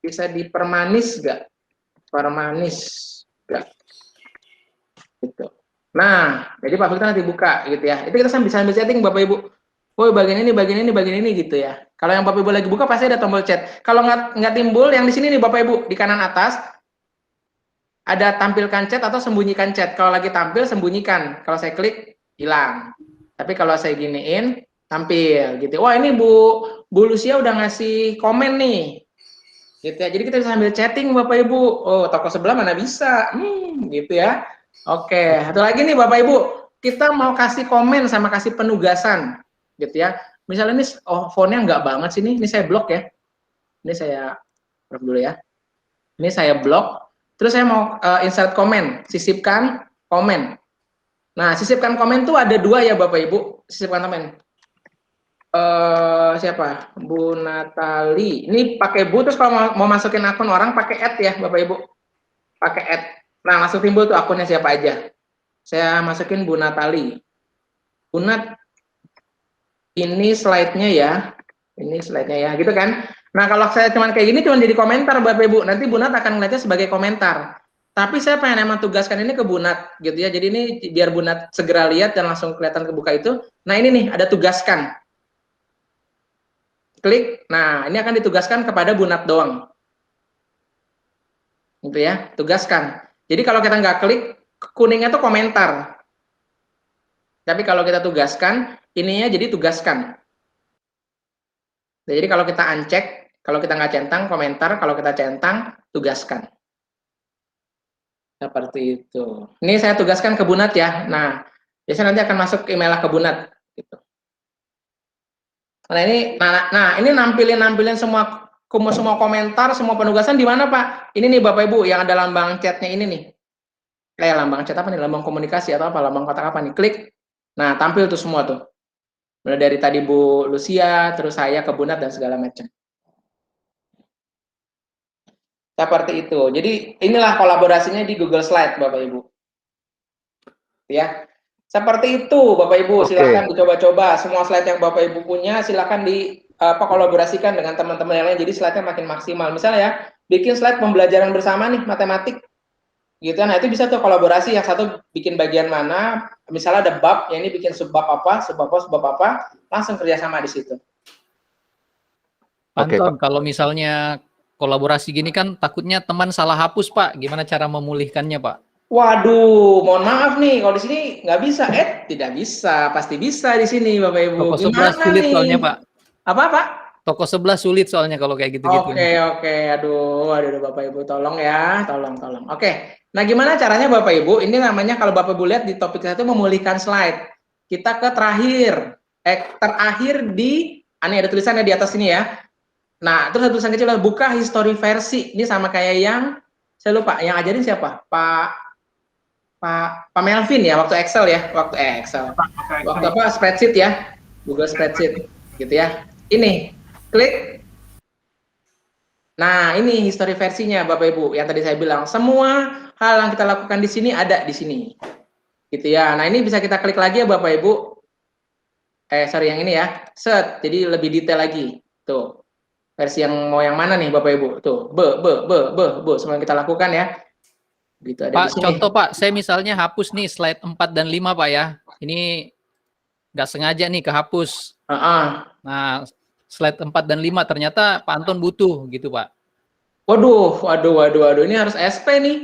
Bisa dipermanis nggak? Permanis nggak? Gitu. Nah, jadi Pak Victor nanti buka gitu ya. Itu kita bisa ambil setting Bapak Ibu. Oh, bagian ini gitu ya. Kalau yang Bapak Ibu lagi buka pasti ada tombol chat. Kalau nggak timbul, yang di sini nih Bapak Ibu, di kanan atas ada tampilkan chat atau sembunyikan chat. Kalau lagi tampil sembunyikan. Kalau saya klik hilang. Tapi kalau saya giniin tampil gitu. Wah, ini Bu Lucia udah ngasih komen nih. Gitu ya. Jadi kita bisa sambil chatting Bapak Ibu. Oh, toko sebelah mana bisa. Gitu ya. Oke, satu lagi nih Bapak Ibu. Kita mau kasih komen sama kasih penugasan. Gitu ya. Misalnya ini font-nya nggak banget sih ini saya blok ya. Ini saya blok dulu ya. Ini saya blok. Terus saya mau insert komen, sisipkan komen. Nah, sisipkan komen tuh ada dua ya Bapak Ibu. Sisipkan komen. Siapa? Bu Natali. Ini pakai Bu, terus kalau mau masukin akun orang pakai add ya Bapak Ibu. Pakai add. Nah, langsung timbul tuh akunnya siapa aja. Saya masukin Bu Natali. Bu Nat, ini slide-nya ya. Ini slide-nya ya, gitu kan. Nah, kalau saya cuman kayak gini cuman jadi komentar Bapak Ibu. Nanti Bu Nat akan ngeliatnya sebagai komentar. Tapi saya pengen emang tugaskan ini ke Bu Nat gitu ya. Jadi ini biar Bu Nat segera lihat dan langsung kelihatan kebuka itu. Nah, ini nih ada tugaskan. Klik. Nah, ini akan ditugaskan kepada Bu Nat doang. Gitu ya, tugaskan. Jadi kalau kita nggak klik, kuningnya tuh komentar. Tapi kalau kita tugaskan, ininya jadi tugaskan. Jadi kalau kita uncek, kalau kita nggak centang, komentar. Kalau kita centang, tugaskan. Seperti itu. Ini saya tugaskan ke Bu Nat ya. Nah, biasanya nanti akan masuk email ke Bu Nat. Gitu. Nah ini nampilin semua komentar, semua penugasan di mana Pak? Ini nih Bapak Ibu yang ada lambang chatnya ini nih. Lambang chat apa nih? Lambang komunikasi atau apa? Lambang kotak apa nih? Klik. Nah, tampil tuh semua tuh. Mulai dari tadi Bu Lucia, terus saya ke Bu Nat dan segala macam. Seperti itu. Jadi inilah kolaborasinya di Google Slide Bapak Ibu. Ya. Seperti itu Bapak Ibu, silakan dicoba-coba semua slide yang Bapak Ibu punya, silakan kolaborasikan dengan teman-teman yang lain jadi slide-nya makin maksimal. Misalnya ya, bikin slide pembelajaran bersama nih matematik. Gitu. Nah, itu bisa tuh kolaborasi, yang satu bikin bagian mana, misalnya ada bab, yang ini bikin subbab apa, langsung kerjasama di situ. Anton, kalau misalnya kolaborasi gini kan takutnya teman salah hapus Pak, gimana cara memulihkannya Pak? Waduh, mohon maaf nih, kalau di sini nggak bisa, tidak bisa, pasti bisa di sini Bapak Ibu. Toko sebelah sulit nih? Soalnya Pak. Apa Pak? Toko sebelah sulit soalnya kalau kayak gitu-gitu. Oke, aduh Bapak Ibu, tolong ya, tolong. Oke. Nah, gimana caranya Bapak Ibu? Ini namanya kalau Bapak Ibu lihat di topik satu memulihkan slide. Kita ke terakhir di, ini ada tulisannya di atas ini ya. Nah, terus ada tulisan kecil, buka history versi. Ini sama kayak yang, saya lupa, yang ajarin siapa? Pak Melvin ya, waktu Excel ya, waktu apa, spreadsheet ya, Google Spreadsheet, gitu ya. Ini, klik. Nah, ini history versinya Bapak Ibu, yang tadi saya bilang, semua hal yang kita lakukan di sini ada di sini, gitu ya. Nah, ini bisa kita klik lagi ya Bapak Ibu. Yang ini ya, set, jadi lebih detail lagi, tuh. Versi yang mau yang mana nih Bapak Ibu, tuh, semua yang kita lakukan ya. Gitu, ada Pak, contoh Pak, saya misalnya hapus nih slide 4 dan 5 Pak ya. Ini nggak sengaja nih kehapus. Nah, slide 4 dan 5 ternyata Pak Anton butuh gitu Pak. Waduh, ini harus SP nih.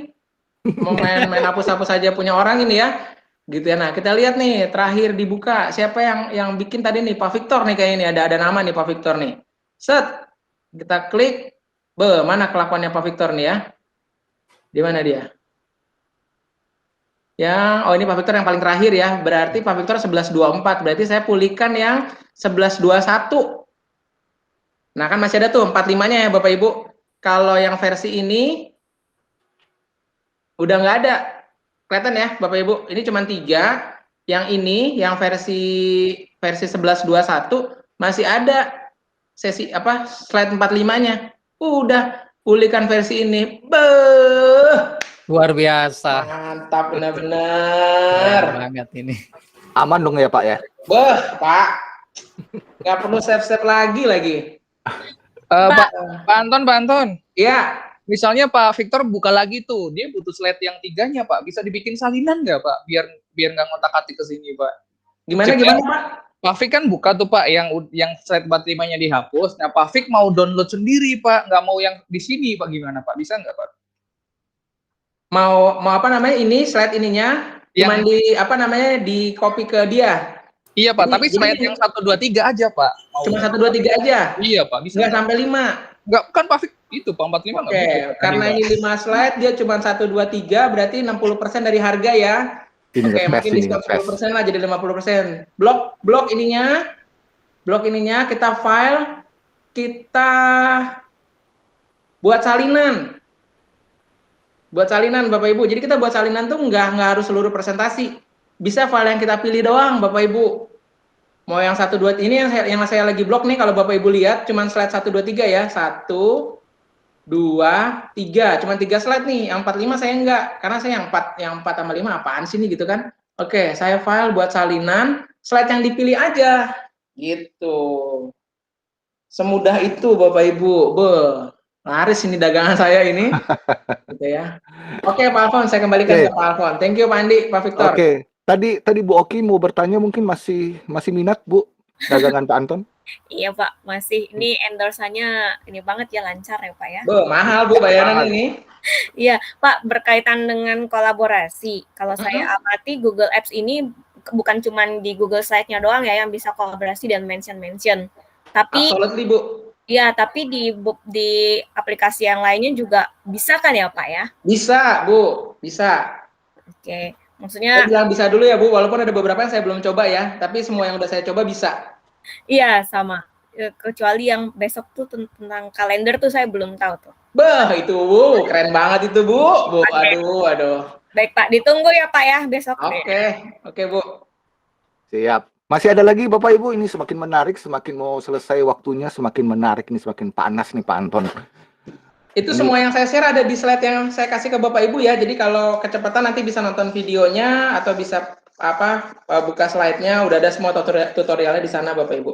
Mau main hapus-hapus aja punya orang ini ya. Gitu ya. Nah, kita lihat nih terakhir dibuka siapa yang bikin tadi nih, Pak Victor nih kayak ini, ada nama nih Pak Victor nih. Set. Kita klik. Mana kelakuannya Pak Victor nih ya? Di mana dia? Oh ini Pak Victor yang paling terakhir ya. Berarti Pak Victor 1124. Berarti saya pulihkan yang 1121. Nah, kan masih ada tuh 45-nya ya Bapak Ibu. Kalau yang versi ini udah nggak ada. Kelihatan ya Bapak Ibu. Ini cuma 3. Yang ini yang versi 1121 masih ada slide 45-nya. Udah pulihkan versi ini. Beuh. Luar biasa. Mantap benar-benar. Keren banget ini. Aman dong ya Pak ya? Pak. Nggak perlu save-save lagi. Pak Anton. Iya. Misalnya Pak Victor buka lagi tuh, dia butuh slide yang 3-nya Pak. Bisa dibikin salinan nggak Pak? Biar nggak ngotak-atik ke sini Pak. Gimana Pak? Pak Vic kan buka tuh Pak, yang slide 45-nya dihapus. Nah Pak Vic mau download sendiri Pak, nggak mau yang di sini Pak. Gimana Pak? Bisa nggak Pak? Mau ini slide ininya cuman di copy ke dia. Iya Pak, tapi slide yang 1 2 3 aja Pak. Cuma 1 2 3 aja. Iya Pak, bisa. Nggak sampai 5. Enggak, kan Pak Vic itu Pak 45 Oke, karena ini 5 slide dia cuma 1 2 3 berarti 60% dari harga ya. Oke, mungkin diskon 10% lah jadi 50%. Blok ininya kita file, kita buat salinan. Buat salinan Bapak Ibu. Jadi kita buat salinan tuh nggak harus seluruh presentasi. Bisa file yang kita pilih doang Bapak Ibu. Mau yang 1 2 ini yang saya lagi blok nih, kalau Bapak Ibu lihat cuman slide 1 2 3 ya. 1 2 3. Cuman 3 slide nih. Yang 45 saya enggak, karena saya yang 4 sama 5 apaan sih nih gitu kan. Oke, saya file buat salinan, slide yang dipilih aja. Gitu. Semudah itu Bapak Ibu. Laris ini dagangan saya ini. Gitu ya. Oke, Pak Alfon, saya kembalikan ke Pak Alfon. Thank you Pak Andi, Pak Victor. Oke. Tadi Bu Oki mau bertanya, mungkin masih minat Bu dagangan Pak Anton? Iya Pak, masih. Ini endorsannya ini banget ya, lancar ya Pak ya. Mahal Bu bayaran ini. Iya Pak, berkaitan dengan kolaborasi. Kalau saya amati Google Apps ini bukan cuma di Google Slide-nya doang ya yang bisa kolaborasi dan mention. Tapi absolutely Bu. Iya, tapi di aplikasi yang lainnya juga bisa kan ya Pak ya? Bisa Bu, bisa. Oke. Maksudnya saya bilang bisa dulu ya Bu, walaupun ada beberapa yang saya belum coba ya, tapi semua yang udah saya coba bisa. Iya, sama. Kecuali yang besok tuh tentang kalender tuh saya belum tahu tuh. Itu Bu, keren banget itu Bu. Aduh. Baik Pak, ditunggu ya Pak ya besok. Oke Bu. Siap. Masih ada lagi Bapak Ibu, ini semakin menarik, semakin mau selesai waktunya, semakin menarik, ini semakin panas nih Pak Anton. Itu semua yang saya share ada di slide yang saya kasih ke Bapak Ibu ya. Jadi kalau kecepatan nanti bisa nonton videonya atau bisa buka slide-nya, udah ada semua tutorialnya di sana Bapak Ibu.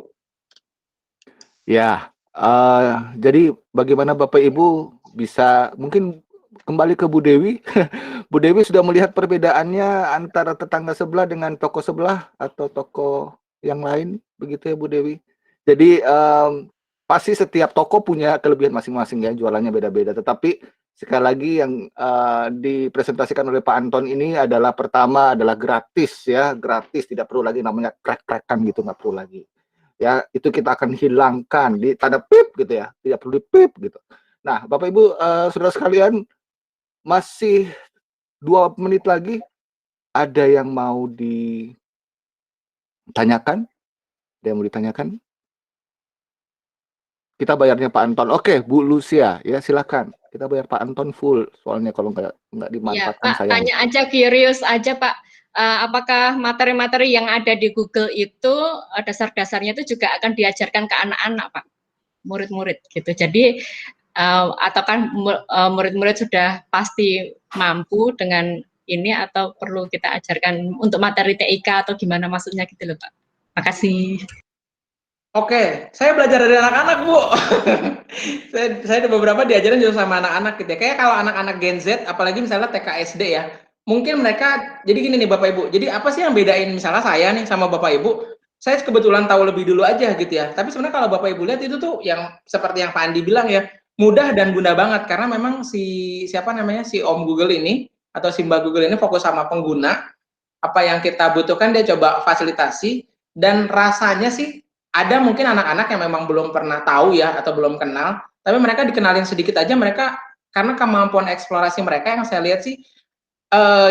Ya, jadi bagaimana Bapak Ibu bisa mungkin kembali ke Bu Dewi. Bu Dewi sudah melihat perbedaannya antara tetangga sebelah dengan toko sebelah atau toko yang lain, begitu ya Bu Dewi. Jadi pasti setiap toko punya kelebihan masing-masing ya, jualannya beda-beda. Tetapi sekali lagi yang dipresentasikan oleh Pak Anton ini adalah pertama adalah gratis ya, gratis, tidak perlu lagi namanya krek-krekan gitu, nggak perlu lagi. Ya, itu kita akan hilangkan di tanda pip gitu ya, tidak perlu di pip gitu. Nah, Bapak Ibu, saudara sekalian, masih 2 menit lagi. Ada yang mau ditanyakan? Ada yang mau ditanyakan? Kita bayarnya Pak Anton. Oke, Bu Lucia, ya silakan. Kita bayar Pak Anton full. Soalnya kalau nggak dimanfaatkan ya, Pak, sayang. tanya aja, curious aja Pak. Apakah materi-materi yang ada di Google itu dasar-dasarnya itu juga akan diajarkan ke anak-anak Pak, murid-murid gitu. Jadi atau kan murid-murid sudah pasti mampu dengan ini atau perlu kita ajarkan untuk materi TIK atau gimana maksudnya gitu loh Pak. Makasih. Oke, saya belajar dari anak-anak Bu. saya ada beberapa diajarin juga sama anak-anak gitu ya. Kayak kalau anak-anak Gen Z, apalagi misalnya TK SD ya, mungkin mereka, jadi gini nih Bapak Ibu, jadi apa sih yang bedain misalnya saya nih sama Bapak Ibu, saya kebetulan tahu lebih dulu aja gitu ya, tapi sebenarnya kalau Bapak Ibu lihat itu tuh yang seperti yang Pak Andi bilang ya, mudah dan guna banget, karena memang si Om Google ini, atau si Mbak Google ini fokus sama pengguna, apa yang kita butuhkan dia coba fasilitasi, dan rasanya sih, ada mungkin anak-anak yang memang belum pernah tahu ya, atau belum kenal, tapi mereka dikenalin sedikit aja, mereka, karena kemampuan eksplorasi mereka yang saya lihat sih,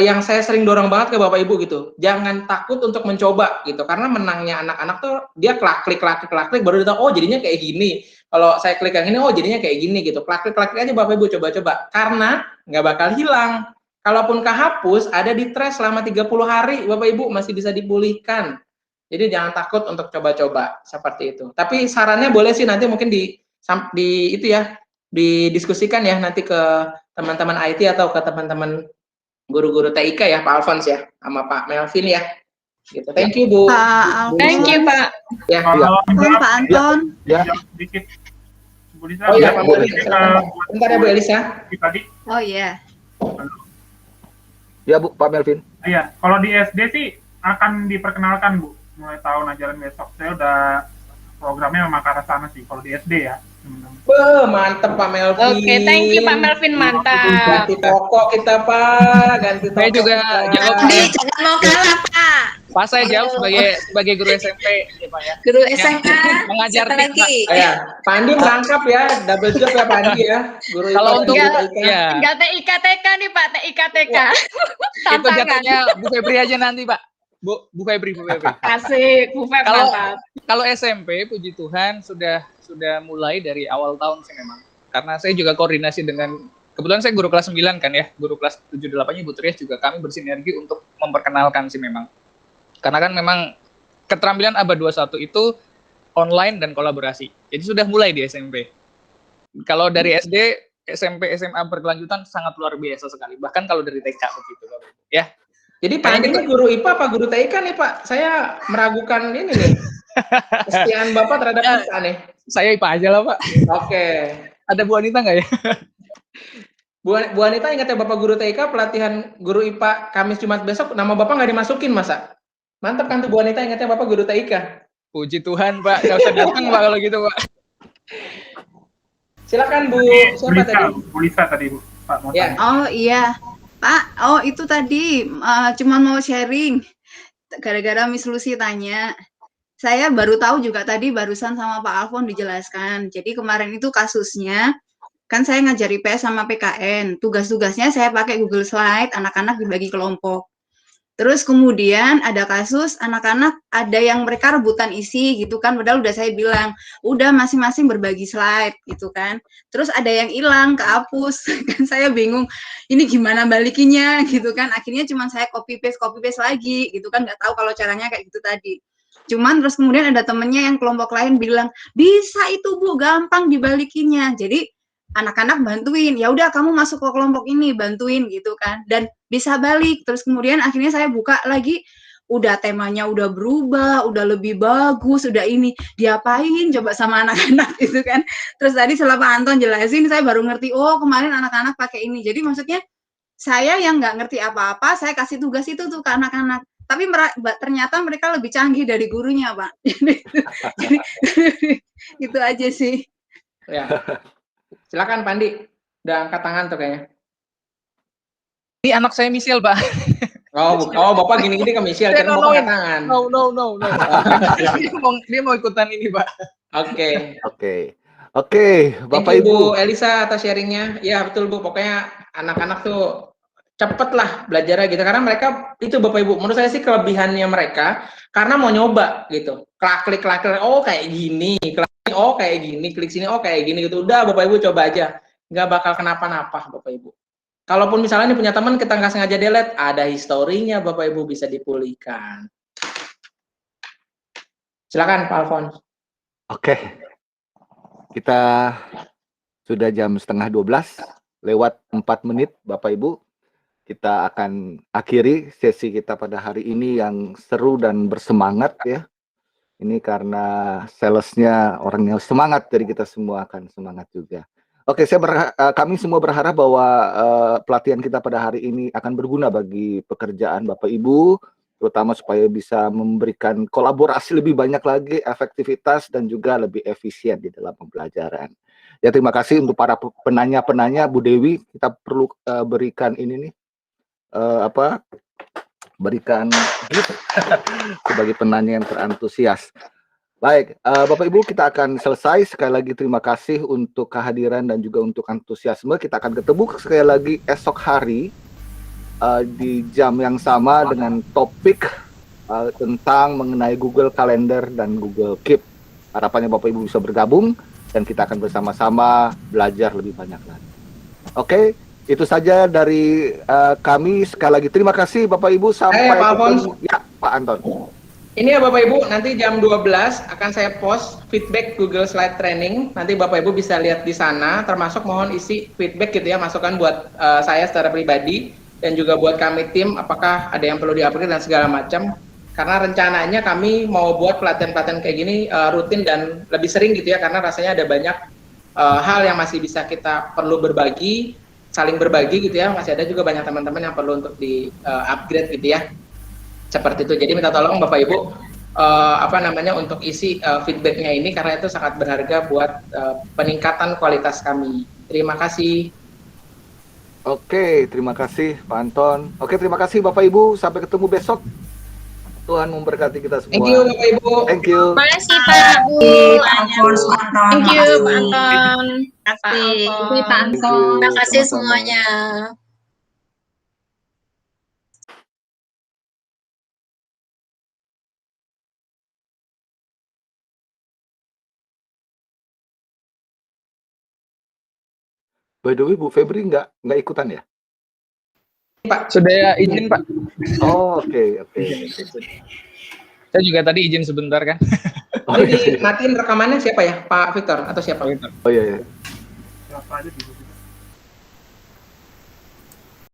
yang saya sering dorong banget ke Bapak Ibu gitu, jangan takut untuk mencoba gitu, karena menangnya anak-anak tuh dia klik baru dia tahu, oh jadinya kayak gini. Kalau saya klik yang ini, oh jadinya kayak gini gitu. Klik aja Bapak Ibu, coba-coba. Karena nggak bakal hilang. Kalaupun kehapus, ada di trash selama 30 hari, Bapak Ibu masih bisa dipulihkan. Jadi jangan takut untuk coba-coba seperti itu. Tapi sarannya boleh sih nanti mungkin di itu ya, didiskusikan ya nanti ke teman-teman IT atau ke teman-teman guru-guru TIK ya, Pak Alfons ya, sama Pak Melvin ya. Gitu. Thank you, Bu. Thank you, Pak. Ya. Pak Anton. Ya. Sedikit. Bu Lisa, Oh iya, Pak boleh. Melvin. Bentar ya, Bu Elisa. Tadi. Oh iya. Ya Bu, Pak Melvin. Iya, kalau di SD sih akan diperkenalkan Bu, mulai tahun ajaran besok. Saya udah programnya memang ke arah sana sih, kalau di SD ya. Mantep Pak Melvin. Oke, thank you Pak Melvin, mantap. Ganti pokok kita Pak, ganti Saya pokok juga kita. jawab. Jangan mau kalah, Pak. Pak saya jawab sebagai guru SMP ya Pak ya. Guru SMA. Mengajar Siapa TIK. lagi? Ya, Pak Andi merangkap ya, double job ya Pak Andi ya. Guru Kalau IPA, untuk guru TIK. ya Tinggal TIK-TK nih Pak, TIK-TK. itu jatuhnya Bu Febri aja nanti Pak. Bu Febri. Asik, Bu Feb, Kalau mantap. kalau SMP puji Tuhan sudah mulai dari awal tahun sih memang. Karena saya juga koordinasi dengan, kebetulan saya guru kelas 9 kan ya, guru kelas 7-8-nya Ibu Trias juga kami bersinergi untuk memperkenalkan sih memang. Karena kan memang keterampilan abad 21 itu online dan kolaborasi. Jadi sudah mulai di SMP. Kalau dari SD, SMP, SMA berkelanjutan sangat luar biasa sekali. Bahkan kalau dari TK begitu Bapak. Ya. Jadi Pak Andi ini guru IPA apa guru TIK nih Pak? Saya meragukan ini nih. Kesetiaan Bapak terhadap kita nih. Saya IPA aja lah Pak. Oke. Ada Bu Anita nggak ya? Bu Anita ingat ya Bapak guru TIK pelatihan guru IPA Kamis Jumat besok, nama Bapak nggak dimasukin masa? Mantap kan tuh Bu Anita ingatnya Bapak guru TIK. Puji Tuhan Pak, nggak usah datang Pak kalau gitu Pak. Silakan Bu, siapa tadi? Bu Lisa tadi Bu. Pak mau Ya. tanya. Oh iya. Pak, oh itu tadi cuman mau sharing. Gara-gara Miss Lucy tanya. Saya baru tahu juga tadi barusan sama Pak Alfon dijelaskan. Jadi kemarin itu kasusnya, kan saya ngajar IPS sama PKN. Tugas-tugasnya saya pakai Google Slide, anak-anak dibagi kelompok. Terus kemudian ada kasus anak-anak ada yang mereka rebutan isi gitu kan, padahal udah saya bilang, udah masing-masing berbagi slide gitu kan. Terus ada yang hilang, kehapus, kan saya bingung, ini gimana balikinnya gitu kan. Akhirnya cuma saya copy paste lagi gitu kan, nggak tahu kalau caranya kayak gitu tadi. Cuman terus kemudian ada temennya yang kelompok lain bilang, bisa itu Bu, gampang dibalikinnya. Jadi anak-anak bantuin, ya udah kamu masuk ke kelompok ini, bantuin gitu kan, dan bisa balik. Terus kemudian akhirnya saya buka lagi, udah temanya udah berubah, udah lebih bagus, udah ini, diapain coba sama anak-anak gitu kan. Terus tadi setelah Pak Anton jelasin, saya baru ngerti, oh kemarin anak-anak pakai ini. Jadi maksudnya, saya yang nggak ngerti apa-apa, saya kasih tugas itu tuh ke anak-anak. Tapi ternyata mereka lebih canggih dari gurunya, Pak. Jadi gitu aja sih. Ya. Silakan Pandi, udah angkat tangan tuh kayaknya. Ini anak saya Michelle Pak. Oh Bapak gini-gini ke Michelle, kira Bapak angkat tangan. No. Dia mau ikutan ini Pak. Oke, Bapak Thank you, Ibu. Bu Elisa atas sharingnya. Ya betul Bu, pokoknya anak-anak tuh cepet lah belajarnya gitu, karena mereka itu Bapak Ibu, menurut saya sih kelebihannya mereka karena mau nyoba gitu, klik, oh kayak gini, klik, oh kayak gini, klik sini, oh kayak gini gitu, udah Bapak Ibu coba aja, nggak bakal kenapa-napa Bapak Ibu. Kalaupun misalnya ini punya teman kita nggak sengaja delete, ada historinya Bapak Ibu bisa dipulihkan. Silakan Pak Alfons. Oke. Kita sudah jam 11:30, lewat 4 menit Bapak Ibu. Kita akan akhiri sesi kita pada hari ini yang seru dan bersemangat ya. Ini karena salesnya orangnya semangat, jadi kita semua akan semangat juga. Oke, kami semua berharap bahwa pelatihan kita pada hari ini akan berguna bagi pekerjaan Bapak Ibu, terutama supaya bisa memberikan kolaborasi lebih banyak lagi, efektivitas dan juga lebih efisien di dalam pembelajaran. Ya, terima kasih untuk para penanya-penanya. Bu Dewi, kita perlu berikan ini nih. Berikan gift sebagai penanya yang terantusias. Baik, Bapak Ibu, kita akan selesai. Sekali lagi terima kasih untuk kehadiran dan juga untuk antusiasme. Kita akan ketemu sekali lagi esok hari di jam yang sama dengan topik tentang mengenai Google Calendar dan Google Keep. Harapannya Bapak Ibu bisa bergabung dan kita akan bersama-sama belajar lebih banyak lagi. Oke, itu saja dari kami. Sekali lagi terima kasih Bapak Ibu. Sampai Pak Alphonse. Ya, Pak Anton. Ini ya Bapak Ibu, nanti jam 12 akan saya post feedback Google Slide Training. Nanti Bapak Ibu bisa lihat di sana, termasuk mohon isi feedback gitu ya, masukan buat saya secara pribadi dan juga buat kami tim, apakah ada yang perlu di-upgrade dan segala macam. Karena rencananya kami mau buat pelatihan-pelatihan kayak gini rutin dan lebih sering gitu ya, karena rasanya ada banyak hal yang masih bisa kita perlu berbagi, saling berbagi gitu ya. Masih ada juga banyak teman-teman yang perlu untuk di-upgrade gitu ya. Seperti itu. Jadi minta tolong Bapak Ibu untuk isi feedbacknya ini karena itu sangat berharga buat peningkatan kualitas kami. Terima kasih. Oke, terima kasih Pak Anton. Oke, terima kasih Bapak Ibu. Sampai ketemu besok. Tuhan memberkati kita semua. Thank you Bapak Ibu. Thank you. Terima kasih Pak Bu. Thank you Pak Anton. Terima kasih Pak Anton. Terima kasih semuanya. By the way, Bu Febri nggak ikutan ya? Pak, sudah izin Pak. Oh, oke. Saya juga tadi izin sebentar kan. Ini dimatiin rekamannya siapa ya? Pak Victor atau siapa? Oh iya. Siapa aja di